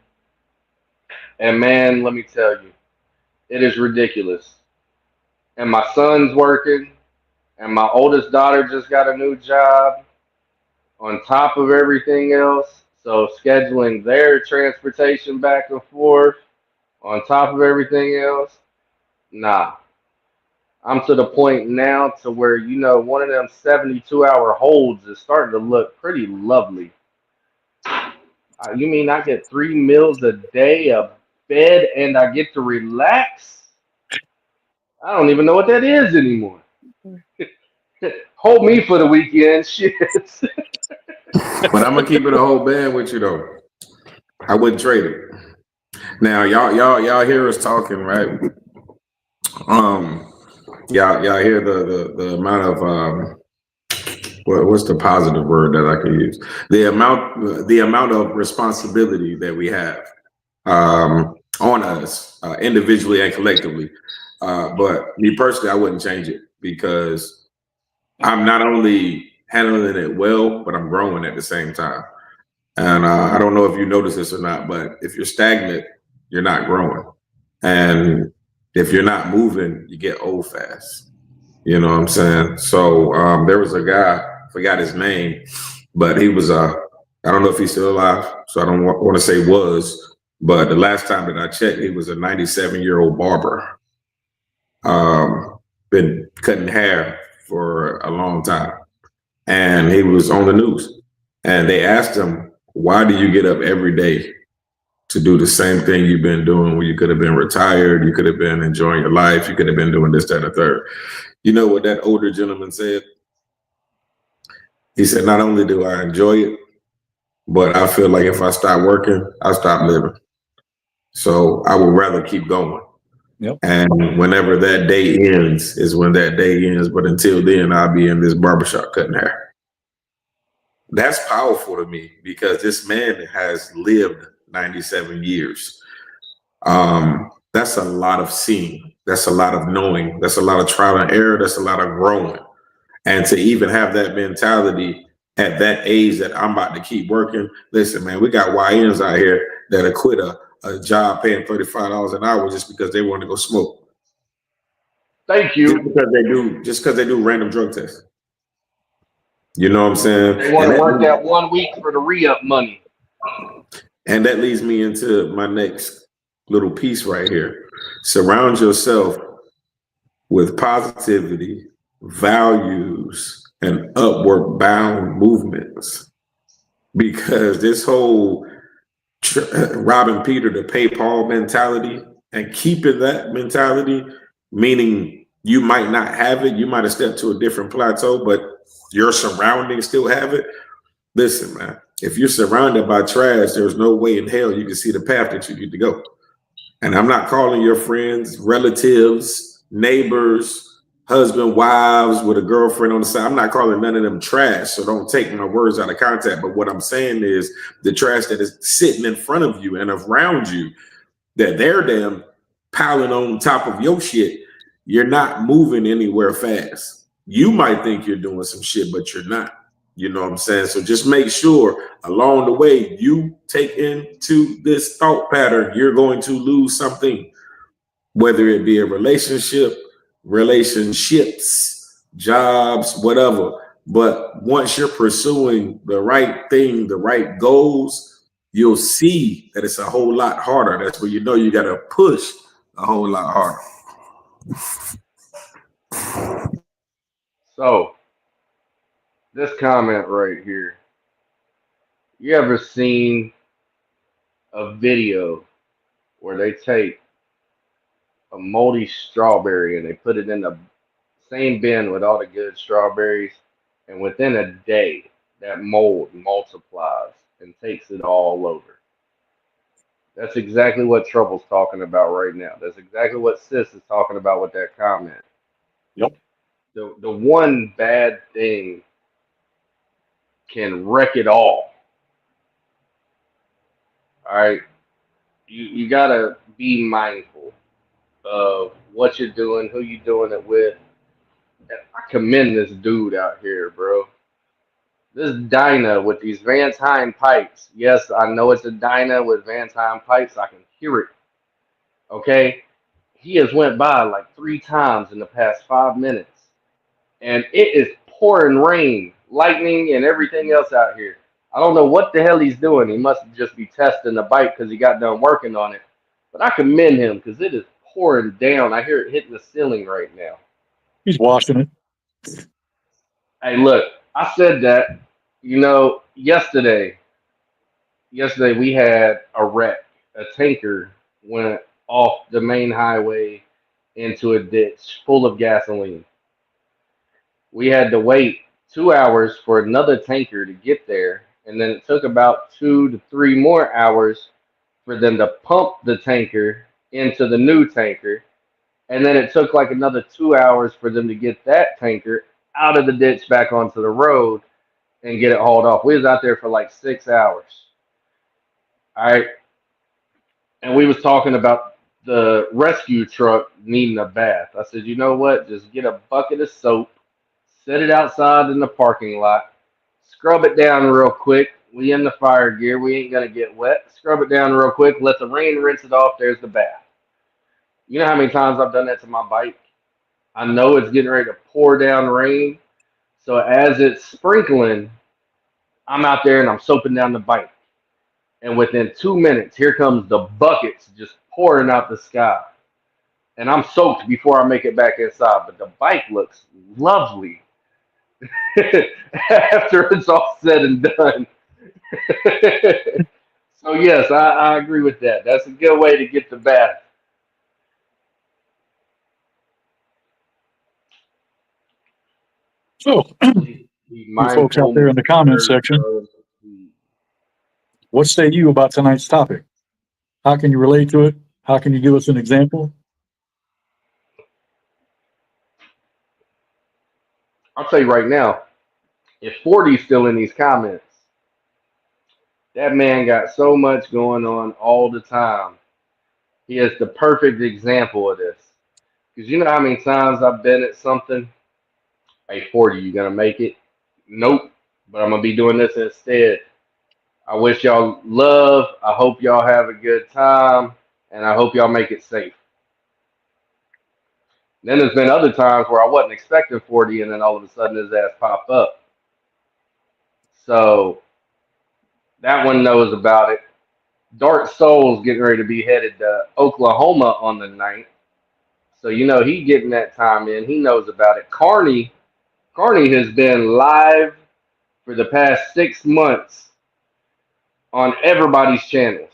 And man, let me tell you, it is ridiculous. And my son's working. And my oldest daughter just got a new job on top of everything else. So scheduling their transportation back and forth on top of everything else, nah. I'm to the point now to where, one of them 72-hour holds is starting to look pretty lovely. You mean I get 3 meals a day, a bed, and I get to relax? I don't even know what that is anymore. Hold me for the weekend, shit. But I'm gonna keep it a whole band with you though. I wouldn't trade it. Now, y'all hear us talking, right? Y'all hear the amount of what's the positive word that I can use? The amount of responsibility that we have on us individually and collectively. But me personally, I wouldn't change it because I'm not only handling it well, but I'm growing at the same time. And I don't know if you notice this or not, but if you're stagnant, you're not growing. And if you're not moving, you get old fast. You know what I'm saying? So there was a guy, forgot his name, but he was, I don't know if he's still alive, so I don't want to say was, but the last time that I checked, he was a 97-year-old barber. Been cutting hair for a long time. And he was on the news. And they asked him, why do you get up every day to do the same thing you've been doing when you could have been retired, you could have been enjoying your life, you could have been doing this, that, and the third? You know what that older gentleman said? He said, not only do I enjoy it, but I feel like if I stop working, I'll stop living. So I would rather keep going. Yep. And whenever that day ends is when that day ends. But until then, I'll be in this barbershop cutting hair. That's powerful to me because this man has lived 97 years. That's a lot of seeing. That's a lot of knowing. That's a lot of trial and error. That's a lot of growing. And to even have that mentality at that age that I'm about to keep working. Listen, man, we got YNs out here that'll quit a job paying $35 an hour just because they want to go smoke. Thank you. Just because they do random drug tests. You know what I'm saying? They want to work that 1 week for the re-up money. And that leads me into my next little piece right here. Surround yourself with positivity, values, and upward bound movements. Because this whole robbing Peter to pay Paul mentality and keeping that mentality, meaning you might not have it, you might have stepped to a different plateau, but your surroundings still have it. Listen, man, if you're surrounded by trash, there's no way in hell you can see the path that you need to go. And I'm not calling your friends, relatives, neighbors, husband, wives with a girlfriend on the side. I'm not calling none of them trash, so don't take my words out of context. But what I'm saying is the trash that is sitting in front of you and around you, that they're damn piling on top of your shit, you're not moving anywhere fast. You might think you're doing some shit, but you're not. You know what I'm saying? So just make sure along the way you take into this thought pattern, you're going to lose something, whether it be a relationship, relationships, jobs, whatever. But once you're pursuing the right thing, the right goals, you'll see that it's a whole lot harder. That's where you know you got to push a whole lot harder. So, this comment right here. You ever seen a video where they take a moldy strawberry and they put it in the same bin with all the good strawberries, and within a day, that mold multiplies and takes it all over? That's exactly what Trouble's talking about right now. That's exactly what Sis is talking about with that comment. Yep. The one bad thing can wreck it all. All right, you gotta be mindful of what you're doing, who you're doing it with. And I commend this dude out here, bro. This Dyna with these Vance Hine pipes. Yes, I know it's a Dyna with Vance Hine pipes. I can hear it. Okay, he has went by like 3 times in the past 5 minutes, and it is pouring rain, lightning, and everything else out here. I don't know what the hell he's doing. He must just be testing the bike because he got done working on it. But I commend him because it is pouring down. I hear it hitting the ceiling right now. He's washing it. Hey, look, I said that, yesterday we had a wreck. A tanker went off the main highway into a ditch full of gasoline. We had to wait 2 hours for another tanker to get there, and then it took about 2 to 3 more hours for them to pump the tanker into the new tanker, and then it took like another 2 hours for them to get that tanker out of the ditch back onto the road and get it hauled off. We was out there for like 6 hours. All right. And we was talking about the rescue truck needing a bath. I said, you know what? Just get a bucket of soap, set it outside in the parking lot, scrub it down real quick. We in the fire gear. We ain't going to get wet. Scrub it down real quick. Let the rain rinse it off. There's the bath. You know how many times I've done that to my bike? I know it's getting ready to pour down rain. So as it's sprinkling, I'm out there and I'm soaping down the bike. And within 2 minutes, here comes the buckets just pouring out the sky. And I'm soaked before I make it back inside. But the bike looks lovely after it's all said and done. So, yes, I agree with that. That's a good way to get the bath. So, Be you folks out mindful. there in the comments section, what say you about tonight's topic? How can you relate to it? How can you give us an example? I'll tell you right now, if 40's still in these comments, that man got so much going on all the time. He is the perfect example of this. Because you know how many times I've been at something? Hey, 40, you gonna make it? Nope. But I'm gonna be doing this instead. I wish y'all love. I hope y'all have a good time. And I hope y'all make it safe. Then there's been other times where I wasn't expecting 40 and then all of a sudden his ass popped up. So that one knows about it. Dark Soul's getting ready to be headed to Oklahoma on the 9th. So, he getting that time in. He knows about it. Carney has been live for the past 6 months on everybody's channels.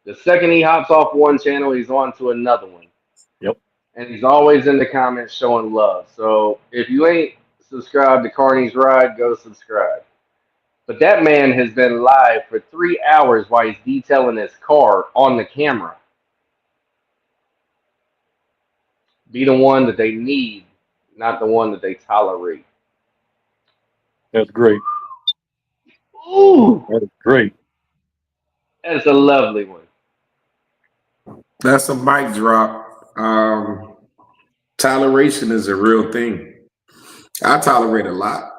The second he hops off one channel, he's on to another one. Yep. And he's always in the comments showing love. So if you ain't subscribed to Carney's Ride, go subscribe. But that man has been live for 3 hours while he's detailing his car on the camera. Be the one that they need, not the one that they tolerate. That's great. Ooh, That is great. that's a lovely one. That's a mic drop. Toleration is a real thing. I tolerate a lot,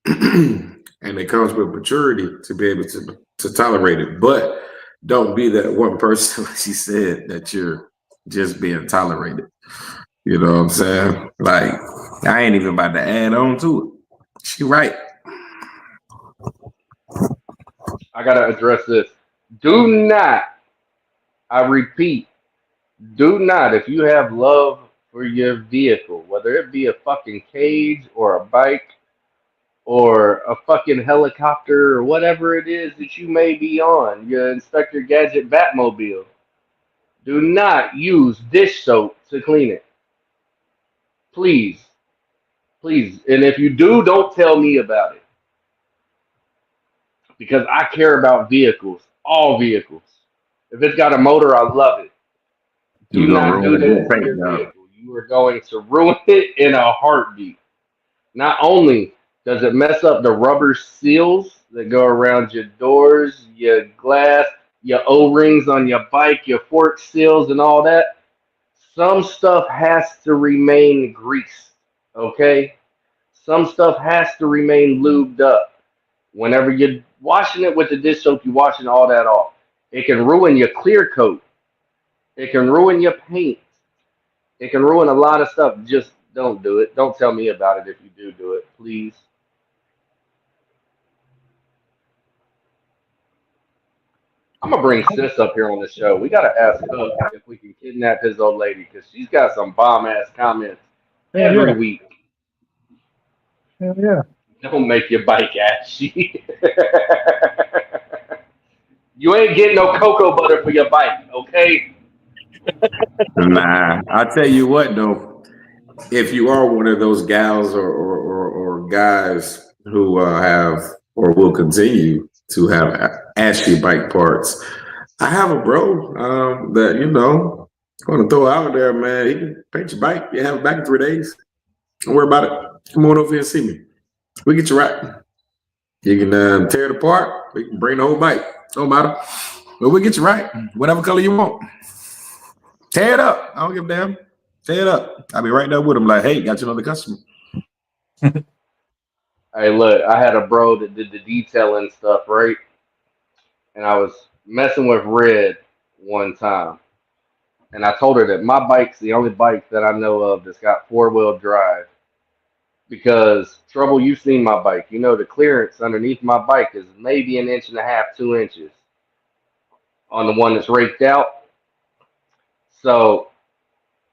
and it comes with maturity to be able to tolerate it. But don't be that one person, like she said, that you're just being tolerated. You know what I'm saying? Like, I ain't even about to add on to it. She right. I gotta address this. Do not, I repeat, do not, if you have love for your vehicle, whether it be a fucking cage or a bike or a fucking helicopter or whatever it is that you may be on, your Inspector Gadget Batmobile, do not use dish soap to clean it. Please. Please. And if you do, don't tell me about it. Because I care about vehicles, all vehicles. If it's got a motor, I love it. Do You gonna not do ruin a good that to paint your job. vehicle. You are going to ruin it in a heartbeat. Not only does it mess up the rubber seals that go around your doors, your glass, your O-rings on your bike, your fork seals, and all that, some stuff has to remain greased, okay? Some stuff has to remain lubed up. Whenever you're washing it with the dish soap, you're washing all that off. It can ruin your clear coat. It can ruin your paint. It can ruin a lot of stuff. Just don't do it. Don't tell me about it if you do it, please. I'm gonna bring Sis up here on the show. We gotta ask Cook if we can kidnap his old lady because she's got some bomb ass comments Hell yeah. every week. Hell yeah. Don't make your bike ashy. You ain't getting no cocoa butter for your bike, okay? Nah, I tell you what though, if you are one of those gals or guys who have or will continue to have ashy bike parts, I have a bro that going to throw out there, man. He can paint your bike. You have it back in 3 days. Don't worry about it. Come on over here and see me. We get you right. You can tear it apart. We can bring the whole bike. Don't matter. But we'll get you right. Whatever color you want. Tear it up. I don't give a damn. Tear it up. I'll be right there with him like, hey, got you another customer. Hey, look, I had a bro that did the detailing stuff, right? And I was messing with Red one time. And I told her that my bike's the only bike that I know of that's got 4-wheel drive. Because, Trouble, you've seen my bike. You know the clearance underneath my bike is maybe 1.5 inches, 2 inches on the one that's raked out. So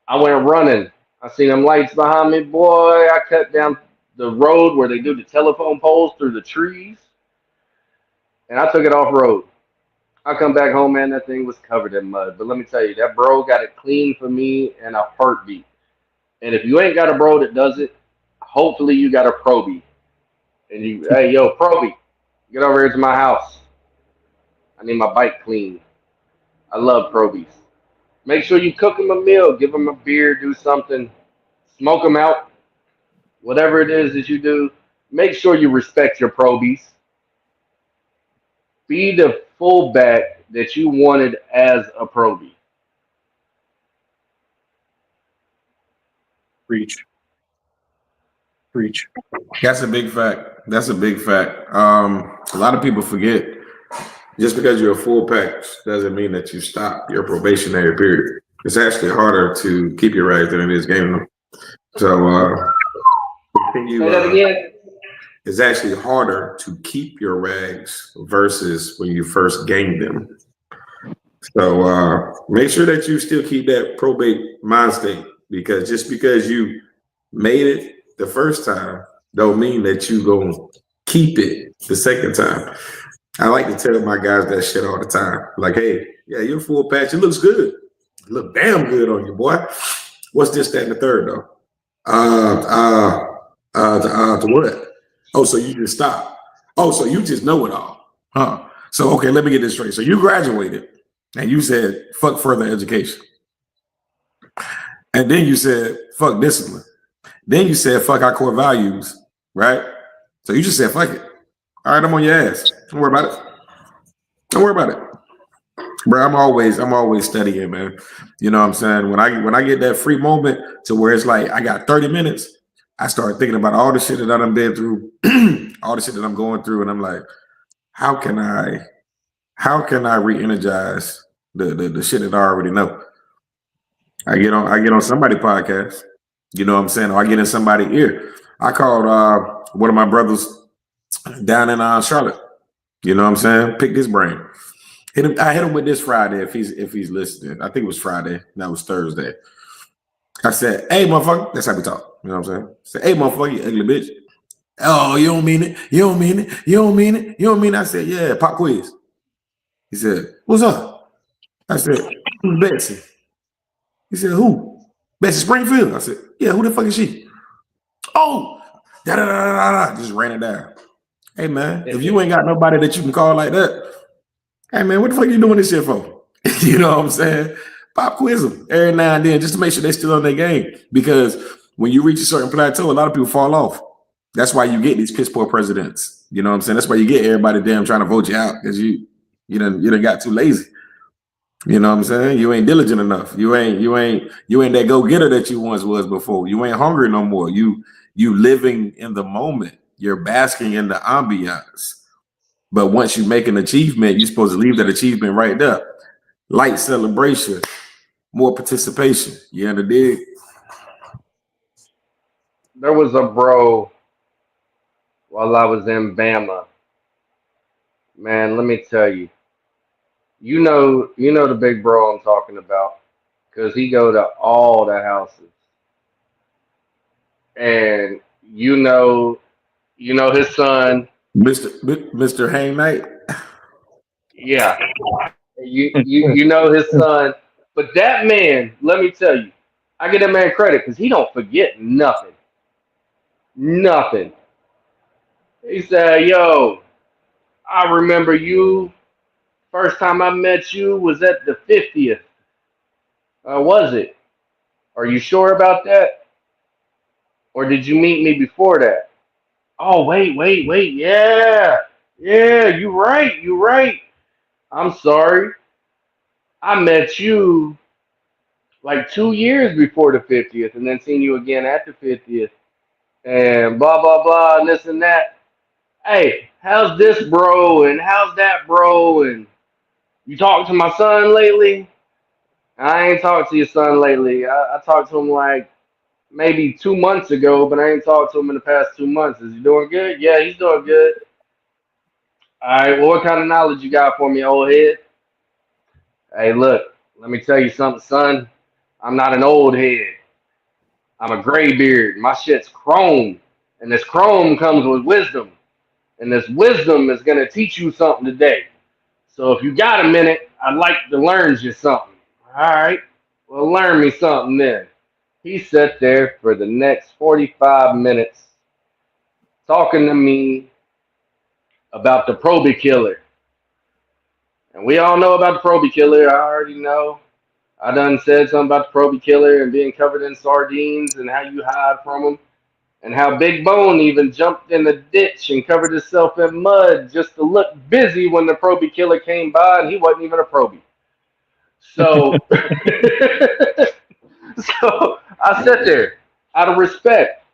I went running. I seen them lights behind me, boy. I cut down the road where they do the telephone poles through the trees. And I took it off road. I come back home, man, that thing was covered in mud. But let me tell you, that bro got it clean for me in a heartbeat. And if you ain't got a bro that does it, hopefully you got a probie. And you, hey, yo, probie, get over here to my house. I need my bike clean. I love probies. Make sure you cook them a meal, give them a beer, do something, smoke them out. Whatever it is that you do, make sure you respect your probies. Be the fullback that you wanted as a probie. Preach. Preach. That's a big fact. That's a big fact. A lot of people forget just because you're a full pack doesn't mean that you stop your probationary period. It's actually harder to keep your rags than it is gaining them. So Say that again. it's actually harder to keep your rags versus when you first gain them. So make sure that you still keep that probate mind state, because just because you made it the first time don't mean that you gonna keep it the second time. I like to tell my guys that shit all the time. Like, hey, yeah, you're full patch. It looks good. It look damn good on you, boy. What's this, that, and the third though? To what? Oh, so you just stop. Oh, so you just know it all. Huh? So okay, let me get this straight. So you graduated and you said fuck further education. And then you said fuck discipline. Then you said fuck our core values, right? So you just said fuck it. All right, I'm on your ass. Don't worry about it. Don't worry about it. Bro, I'm always studying, man. You know what I'm saying? When I get that free moment to where it's like I got 30 minutes, I start thinking about all the shit that I done been through, all the shit that I'm going through, and I'm like, how can I re-energize the shit that I already know? I get on somebody podcast, you know what I'm saying? Or I get in somebody's ear. I called one of my brothers down in Charlotte. You know what I'm saying? Pick his brain. I hit him with this Friday if he's listening. I think it was Friday. That was Thursday. I said, "Hey, motherfucker." That's how we talk. You know what I'm saying? I said, "Hey, motherfucker, you ugly bitch." Oh, you don't mean it. You don't mean it. You don't mean it. You don't mean it. I said, "Yeah, pop quiz." He said, "What's up?" I said, "Who's Betsy?" He said, "Who?" Betsy Springfield. I said, "Yeah, who the fuck is she?" Oh, da da da da da. Just ran it down. Hey man, if you ain't got nobody that you can call like that, hey man, what the fuck you doing this shit for? You know what I'm saying? Pop quiz them every now and then just to make sure they're still on their game. Because when you reach a certain plateau, a lot of people fall off. That's why you get these piss poor presidents. You know what I'm saying? That's why you get everybody damn trying to vote you out because you done got too lazy. You know what I'm saying? You ain't diligent enough. You ain't that go-getter that you once was before. You ain't hungry no more. You living in the moment. You're basking in the ambiance. But once you make an achievement, you're supposed to leave that achievement right there. Light celebration, more participation. You understand? There was a bro while I was in Bama. Man, let me tell you. You know the big bro I'm talking about, because he go to all the houses, and you know his son. Mr. Hang Knight. Yeah, you know his son. But that man, let me tell you, I give that man credit because he don't forget nothing, nothing. He said, "Yo, I remember you. First time I met you was at the 50th. Was it? Are you sure about that? Or did you meet me before that? Oh, wait. Yeah. Yeah, you right. I'm sorry. I met you like 2 years before the 50th and then seen you again at the 50th and blah, blah, blah, and this and that. Hey, how's this bro? And how's that bro? And you talked to my son lately? I ain't talked to your son lately. I talked to him like maybe 2 months ago, but I ain't talked to him in the past 2 months. Is he doing good? Yeah, he's doing good. All right, well, what kind of knowledge you got for me, old head? Hey, look, let me tell you something, son. I'm not an old head. I'm a gray beard. My shit's chrome. And this chrome comes with wisdom. And this wisdom is going to teach you something today. So if you got a minute, I'd like to learn you something. All right, well, learn me something then. He sat there for the next 45 minutes talking to me about the Proby Killer. And we all know about the Proby Killer. I already know. I done said something about the Proby Killer and being covered in sardines and how you hide from them. And how Big Bone even jumped in the ditch and covered himself in mud just to look busy when the Proby Killer came by and he wasn't even a Proby. So, so I sat there out of respect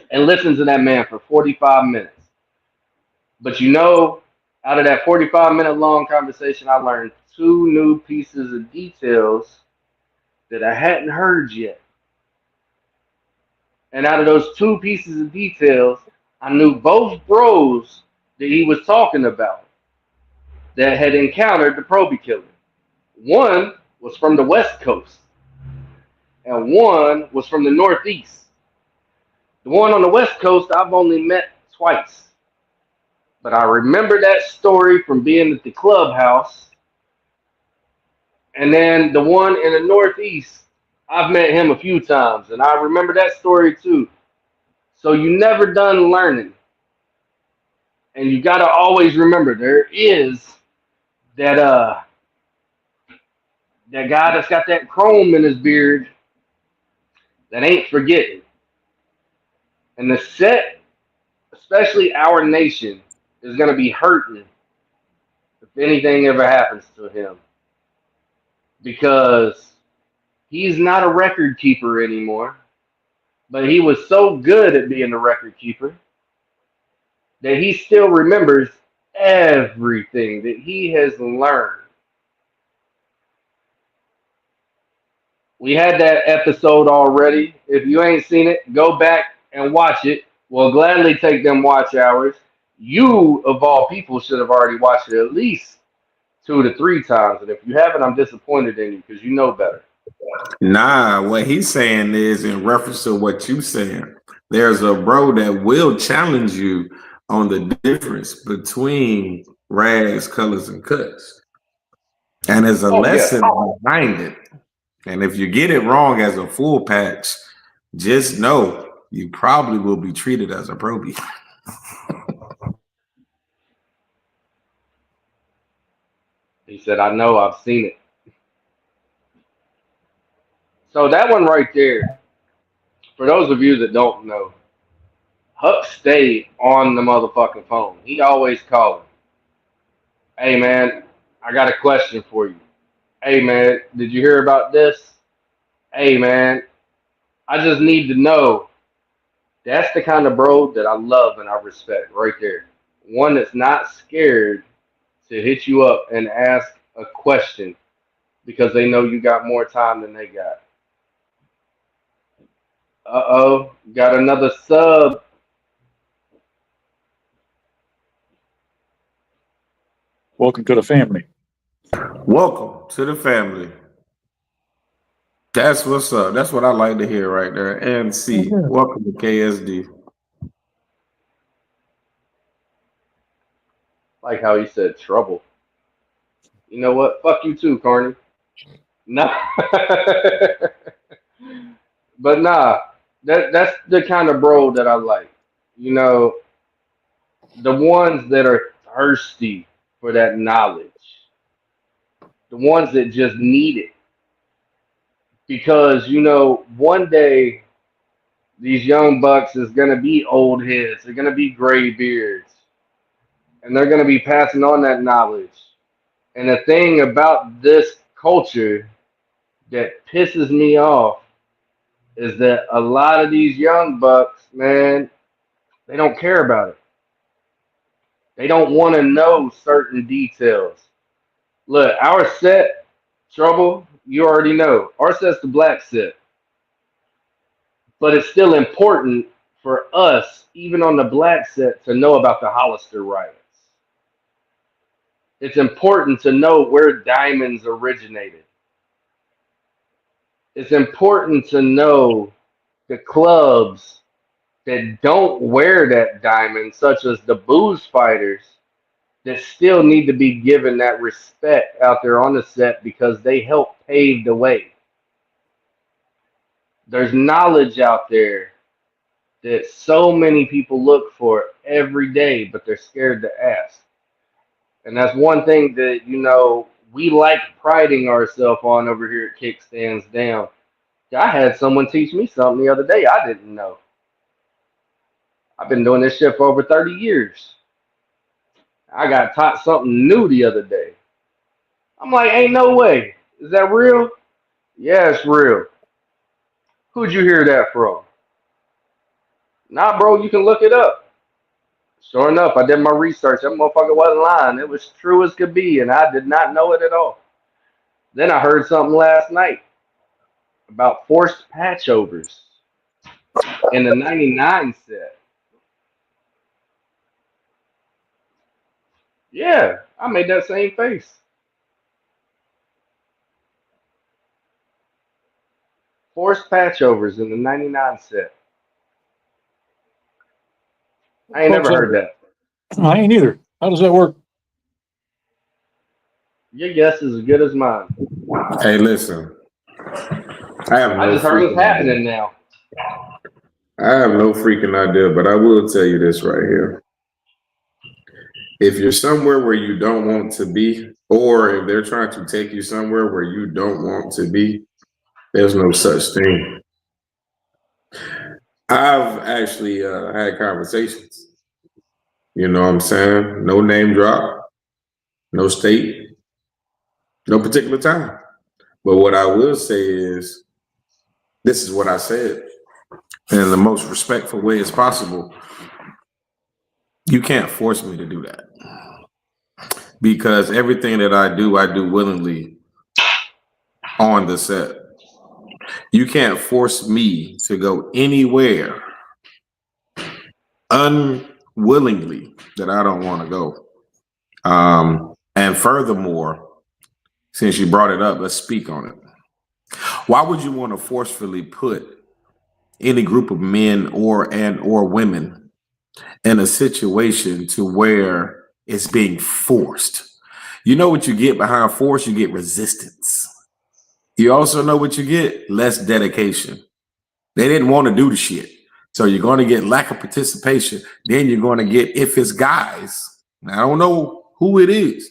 and listened to that man for 45 minutes. But out of that 45-minute long conversation, I learned two new pieces of details that I hadn't heard yet. And out of those two pieces of details, I knew both bros that he was talking about that had encountered the Proby Killer. One was from the West Coast, and one was from the Northeast. The one on the West Coast I've only met twice. But I remember that story from being at the clubhouse. And then the one in the Northeast, I've met him a few times, and I remember that story too. So you never done learning. And you gotta always remember there is that that guy that's got that chrome in his beard that ain't forgetting. And the set, especially our nation, is gonna be hurting if anything ever happens to him. because he's not a record keeper anymore, but he was so good at being a record keeper that he still remembers everything that he has learned. We had that episode already. If you ain't seen it, go back and watch it. We'll gladly take them watch hours. You, of all people, should have already watched it at least 2 to 3 times. And if you haven't, I'm disappointed in you because you know better. Nah, what he's saying is in reference to what you saying. There's a bro that will challenge you on the difference between rags, colors, and cuts. And there's a Oh, yeah. lesson behind it. And if you get it wrong as a full patch, just know you probably will be treated as a probie. He said, I know, I've seen it. So that one right there, for those of you that don't know, Huck stayed on the motherfucking phone. He always called him. Hey, man, I got a question for you. Hey, man, did you hear about this? Hey, man, I just need to know. That's the kind of bro that I love and I respect right there. One that's not scared to hit you up and ask a question because they know you got more time than they got. Uh-oh, got another sub. Welcome to the family. Welcome to the family. That's what's up. That's what I like to hear right there. And C, welcome to KSD. Like how he said trouble. You know what? Fuck you too, Carney. Nah. But nah, that's the kind of bro that I like. You know, the ones that are thirsty for that knowledge. The ones that just need it. Because, you know, one day these young bucks is gonna be old heads, they're gonna be gray beards, and they're gonna be passing on that knowledge. And the thing about this culture that pisses me off is that a lot of these young bucks, man, they don't care about it. They don't want to know certain details. Look, our set, Trouble, you already know. Our set's the black set. But it's still important for us, even on the black set, to know about the Hollister riots. It's important to know where diamonds originated. It's important to know the clubs that don't wear that diamond, such as the booze fighters, that still need to be given that respect out there on the set because they help pave the way. There's knowledge out there that so many people look for every day, but they're scared to ask. And that's one thing that, you know, we like priding ourselves on over here at Kickstands Down. I had someone teach me something the other day I didn't know. I've been doing this shit for over 30 years. I got taught something new the other day. I'm like, ain't no way. Is that real? Yeah, it's real. Who'd you hear that from? Nah, bro, you can look it up. Sure enough, I did my research. That motherfucker wasn't lying. It was true as could be, and I did not know it at all. Then I heard something last night about forced patch overs in the 99 set. Yeah, I made that same face. Forced patch overs in the 99 set. I ain't never heard that. I ain't either. How does that work? Your guess is as good as mine. Hey, listen. I just heard it's happening now. I have no freaking idea, but I will tell you this right here. If you're somewhere where you don't want to be, or if they're trying to take you somewhere where you don't want to be, there's no such thing. I've actually had conversations. You know what I'm saying? No name drop, no state, no particular time. But what I will say is, this is what I said in the most respectful way as possible. You can't force me to do that, because everything that I do willingly on the set. You can't force me to go anywhere unwillingly that I don't want to go. And furthermore, since you brought it up, let's speak on it. Why would you want to forcefully put any group of men or women in a situation to where it's being forced? You know what you get behind force? You get resistance. You also know what you get? Less dedication. They didn't want to do the shit. So you're going to get lack of participation. Then you're going to get, if it's guys, I don't know who it is,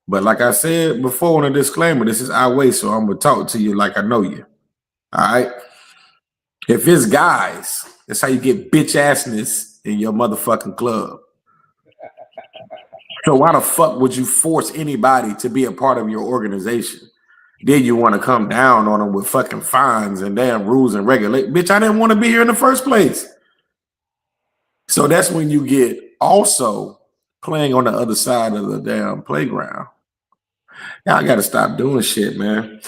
but like I said before in a disclaimer, this is our way, so I'm going to talk to you like I know you. All right? If it's guys, that's how you get bitch assness in your motherfucking club. So why the fuck would you force anybody to be a part of your organization? Then you want to come down on them with fucking fines and damn rules and regulate. Bitch, I didn't want to be here in the first place. So that's when you get also playing on the other side of the damn playground. Y'all got to stop doing shit, man.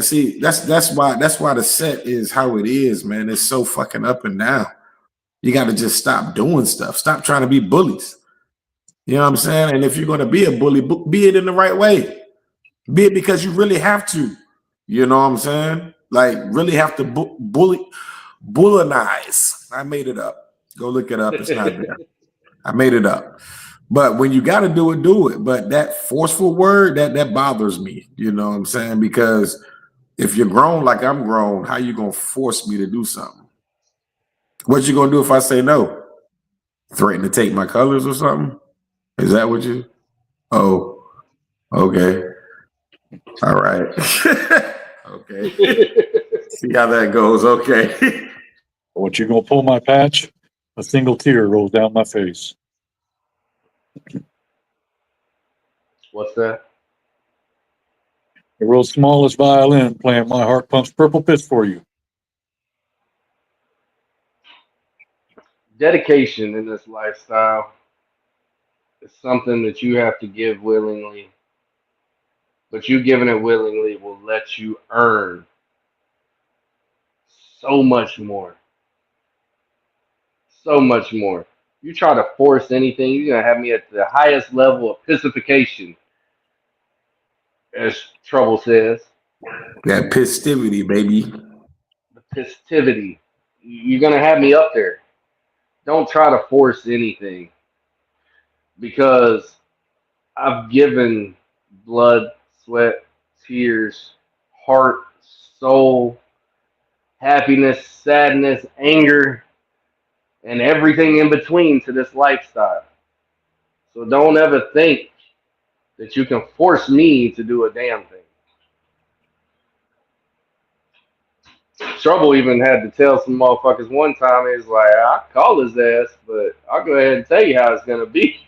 See, that's why the set is how it is, man. It's so fucking up and down. You got to just stop doing stuff. Stop trying to be bullies. You know what I'm saying? And if you're going to be a bully, be it in the right way. Be it because you really have to. You know what I'm saying? Like, really have to bullinize. I made it up. Go look it up. It's not there. I made it up. But when you got to do it, do it. But that forceful word, that bothers me. You know what I'm saying? Because if you're grown like I'm grown, how you going to force me to do something? What you going to do if I say no? Threaten to take my colors or something? Is that what you? Oh, okay. All right. Okay. See how that goes. Okay. What, you gonna pull my patch? A single tear rolls down my face. What's that? The world's smallest violin playing My Heart Pumps Purple Pitch for you. Dedication in this lifestyle is something that you have to give willingly. But you giving it willingly will let you earn so much more. So much more. You try to force anything, you're going to have me at the highest level of pissification, as Trouble says. That pistivity, baby. The pistivity. You're going to have me up there. Don't try to force anything. Because I've given blood, sweat, tears, heart, soul, happiness, sadness, anger, and everything in between to this lifestyle. So don't ever think that you can force me to do a damn thing. Trouble even had to tell some motherfuckers one time, he's like, I'll call his ass, but I'll go ahead and tell you how it's going to be.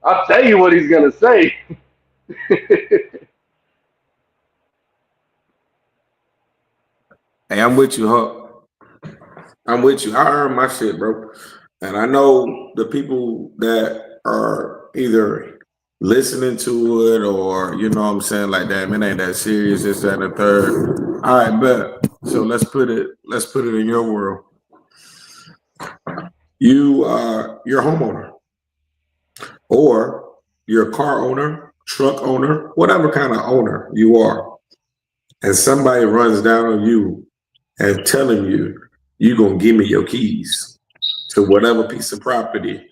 I'll tell you what he's going to say. Hey, I'm with you, huh? I'm with you. I earn my shit, bro. And I know the people that are either listening to it or, you know what I'm saying, like, damn, it ain't that serious, this, that, and the third. All right, bet. So let's put it in your world. You're a homeowner, or you're a car owner, truck owner, whatever kind of owner you are. And somebody runs down on you and telling you're gonna give me your keys to whatever piece of property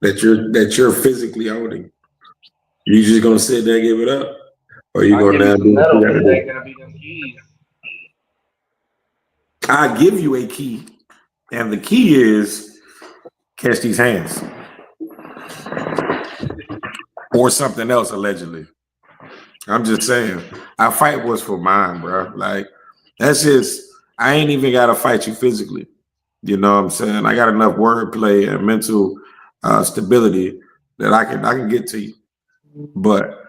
that you're physically owning. You just gonna sit there and give it up, or you gonna give you some metal, but it ain't gonna be them keys. I give you a key, and the key is catch these hands, or something else allegedly. I'm just saying, our fight was for mine, bro. Like, that's just, I ain't even gotta fight you physically. You know what I'm saying? I got enough wordplay and mental stability that I can get to you. But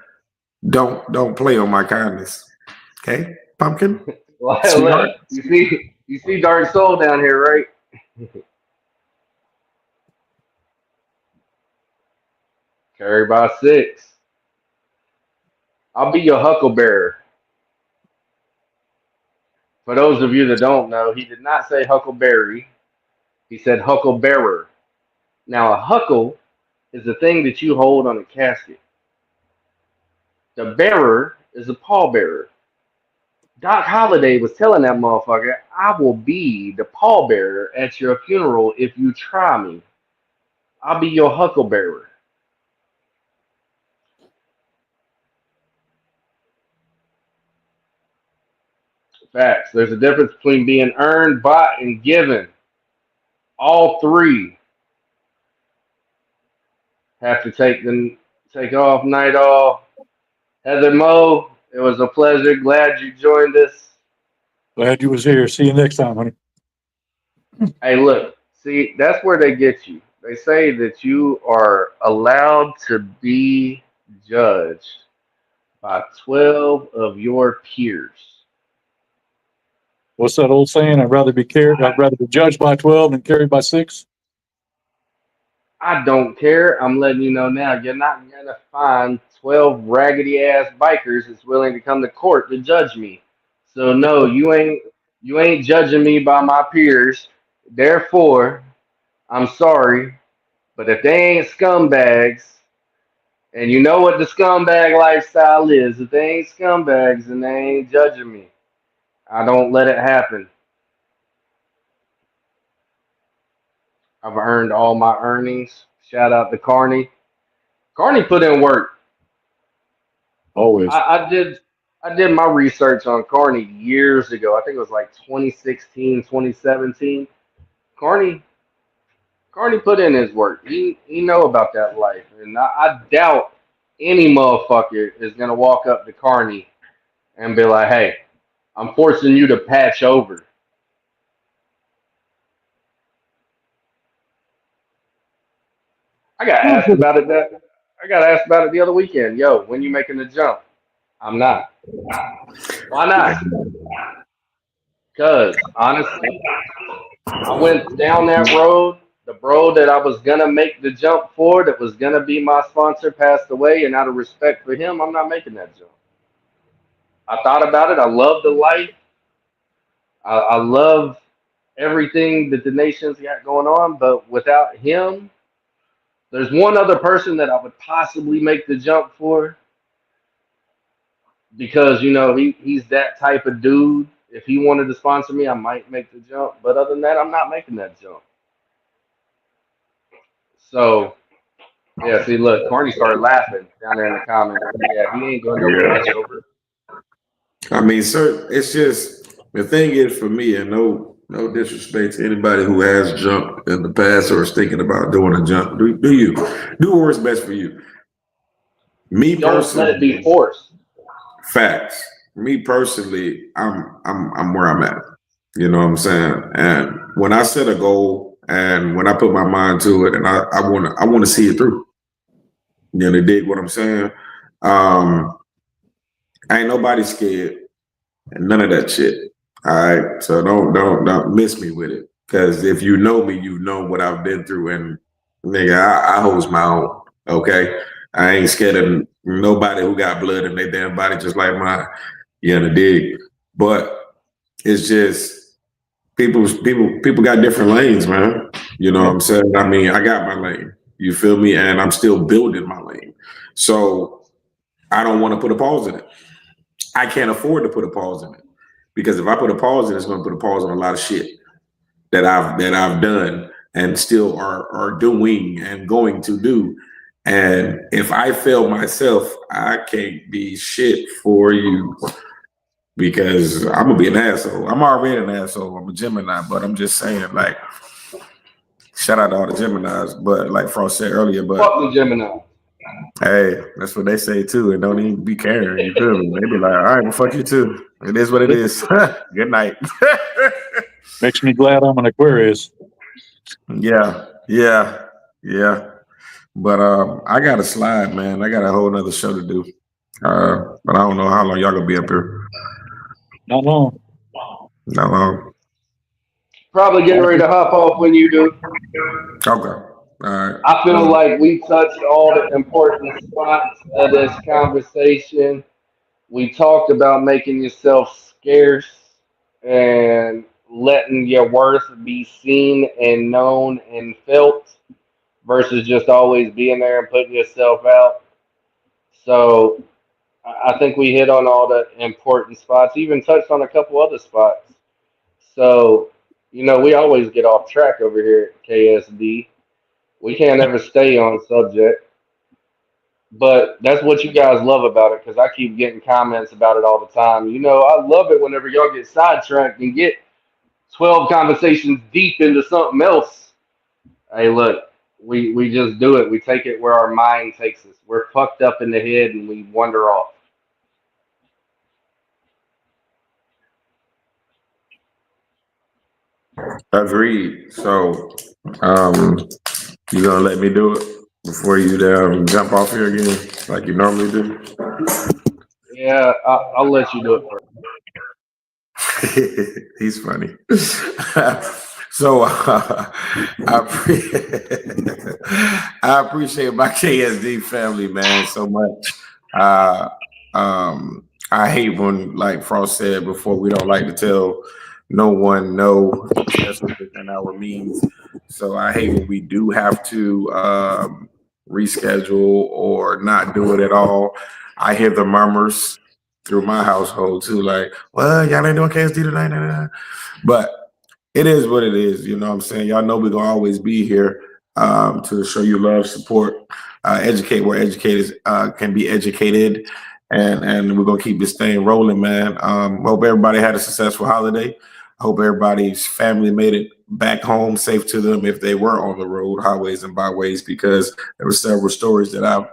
Don't play on my kindness. Okay, pumpkin, Well, sweetheart. look, you see Dark Soul down here, right? Carry by 6. I'll be your huckleberry. For those of you that don't know, he did not say huckleberry. He said hucklebearer. Now, a huckle is the thing that you hold on a casket. The bearer is a pallbearer. Doc Holliday was telling that motherfucker, I will be the pallbearer at your funeral if you try me. I'll be your hucklebearer. Facts. There's a difference between being earned, bought, and given. All three have to take off, night off. Heather Moe, it was a pleasure. Glad you joined us. Glad you was here. See you next time, honey. Hey, look, see, that's where they get you. They say that you are allowed to be judged by 12 of your peers. What's that old saying? I'd rather be judged by 12 than carried by 6. I don't care. I'm letting you know now. You're not gonna find 12 raggedy ass bikers that's willing to come to court to judge me. So no, you ain't judging me by my peers. Therefore, I'm sorry, but if they ain't scumbags, and you know what the scumbag lifestyle is, if they ain't scumbags and they ain't judging me, I don't let it happen. I've earned all my earnings. Shout out to Carney. Carney put in work. Always. I did my research on Carney years ago. I think it was like 2016, 2017. Carney Carney put in his work. He know about that life. And I doubt any motherfucker is gonna walk up to Carney and be like, hey, I'm forcing you to patch over. I got asked about it the other weekend. Yo, when you making the jump? I'm not. Why not? Because honestly, I went down that road. The bro that I was gonna make the jump for, that was gonna be my sponsor, passed away, and out of respect for him, I'm not making that jump. I thought about it. I love the life. I love everything that the nation's got going on, but without him, there's one other person that I would possibly make the jump for because he's that type of dude. If he wanted to sponsor me, I might make the jump. But other than that, I'm not making that jump. So yeah, see, look, Carney started laughing down there in the comments. Yeah, he ain't going no patch over. I mean, sir, it's just the thing is for me, and no disrespect to anybody who has jumped in the past or is thinking about doing a jump. Do what's best for you. Me Don't personally, let it be forced. facts. Me personally, I'm where I'm at. You know what I'm saying? And when I set a goal and when I put my mind to it, and I wanna see it through. You know, dig what I'm saying? Ain't nobody scared and none of that shit. All right. So don't miss me with it. Cause if you know me, you know what I've been through, and nigga, I holds my own. Okay. I ain't scared of nobody who got blood in their damn body just like mine. You know, dig. But it's just people got different lanes, man. You know what I'm saying? I mean, I got my lane. You feel me? And I'm still building my lane. So I don't want to put a pause in it. I can't afford to put a pause in it because if I put a pause in it, it's going to put a pause on a lot of shit that I've done and still are doing and going to do. And if I fail myself, I can't be shit for you because I'm gonna be an asshole. I'm already an asshole. I'm a Gemini, but I'm just saying, like, shout out to all the Geminis. But like Frost said earlier, but fuck the Gemini. Hey, that's what they say too, and don't even be caring. You feel me? They be like, all right, well, fuck you too. It is what it is. Good night. Makes me glad I'm an Aquarius. Yeah. But I got to slide, man. I got a whole nother show to do. But I don't know how long y'all gonna be up here. Not long. Not long. Probably getting ready to hop off when you do. Okay. All right. I feel like we touched all the important spots of this conversation. We talked about making yourself scarce and letting your worth be seen and known and felt versus just always being there and putting yourself out. So I think we hit on all the important spots, even touched on a couple other spots. So, we always get off track over here at KSD. We can't ever stay on subject. But that's what you guys love about it because I keep getting comments about it all the time. I love it whenever y'all get sidetracked and get 12 conversations deep into something else. Hey, look, we just do it. We take it where our mind takes us. We're fucked up in the head and we wander off. Agreed. So, you gonna let me do it before you jump off here again, like you normally do? Yeah, I'll let you do it first. He's funny. So I appreciate my KSD family, man, so much. I hate when, like Frost said before, we don't like to tell no one no, especially within our means. So I hate when we do have to reschedule or not do it at all. I hear the murmurs through my household too, like, well, y'all ain't doing KSD tonight. Nah. But it is what it is, you know what I'm saying? Y'all know we're gonna always be here to show you love, support, educate where educators can be educated, and we're gonna keep this thing rolling, man. Hope everybody had a successful holiday. I hope everybody's family made it back home safe to them if they were on the road, highways and byways, because there were several stories that I've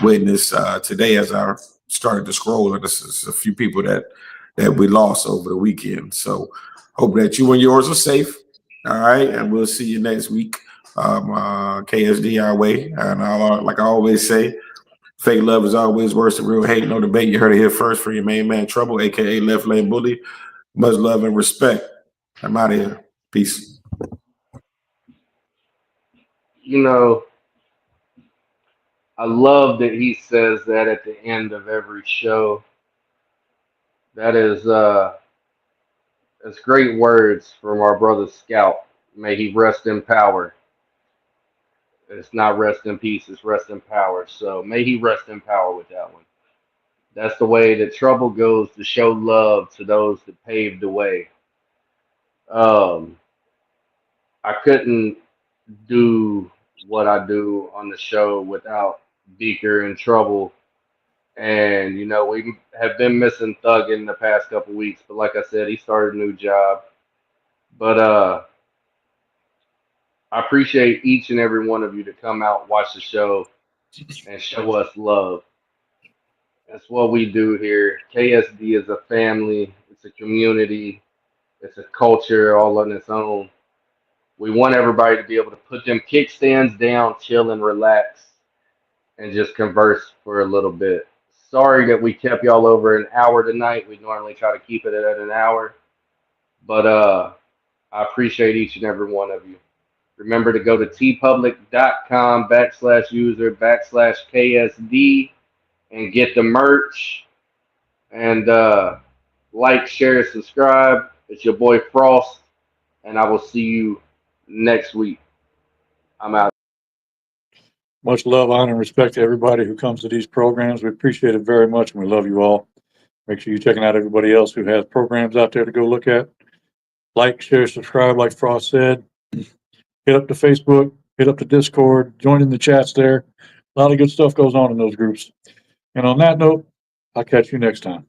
witnessed today as I started to scroll, and there's a few people that we lost over the weekend. So hope that you and yours are safe. All right, and we'll see you next week. KSD Way, and like I always say, fake love is always worse than real hate. No debate. You heard it here first for your main man Trouble, aka Left Lane Bully. Much love and respect. I'm out of here. Peace. I love that he says that at the end of every show. That is that's great words from our brother Scout. May he rest in power. It's not rest in peace, it's rest in power. So may he rest in power with that one. That's the way that Trouble goes to show love to those that paved the way. I couldn't do what I do on the show without Beaker and Trouble. And, we have been missing Thug in the past couple weeks. But like I said, he started a new job. But I appreciate each and every one of you to come out, watch the show, and show us love. That's what we do here. KSD is a family. It's a community. It's a culture all on its own. We want everybody to be able to put them kickstands down, chill and relax, and just converse for a little bit. Sorry that we kept y'all over an hour tonight. We normally try to keep it at an hour. But I appreciate each and every one of you. Remember to go to tpublic.com/user/KSD and get the merch. And like, share, subscribe. It's your boy Frost. And I will see you next week. I'm out. Much love, honor, and respect to everybody who comes to these programs. We appreciate it very much, and we love you all. Make sure you're checking out everybody else who has programs out there to go look at. Like, share, subscribe, like Frost said. Hit up the Facebook, hit up the Discord, join in the chats there. A lot of good stuff goes on in those groups. And on that note, I'll catch you next time.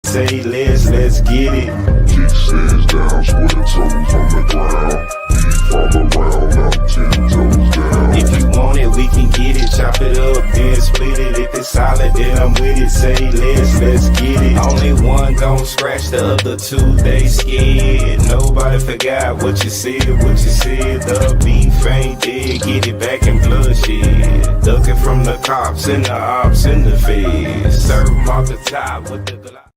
Say let's get it. Kickstands down, sweater toes on the ground. Feet fall around, I'm 10 toes down. If you want it, we can get it. Chop it up, then split it. If it's solid, then I'm with it. Say let's get it. Only one gon' scratch, the other two they scared. Nobody forgot what you said, the beef ain't dead, get it back in bloodshed. Ducking from the cops and the ops and the feds. Serve 'em off the top with the Glock.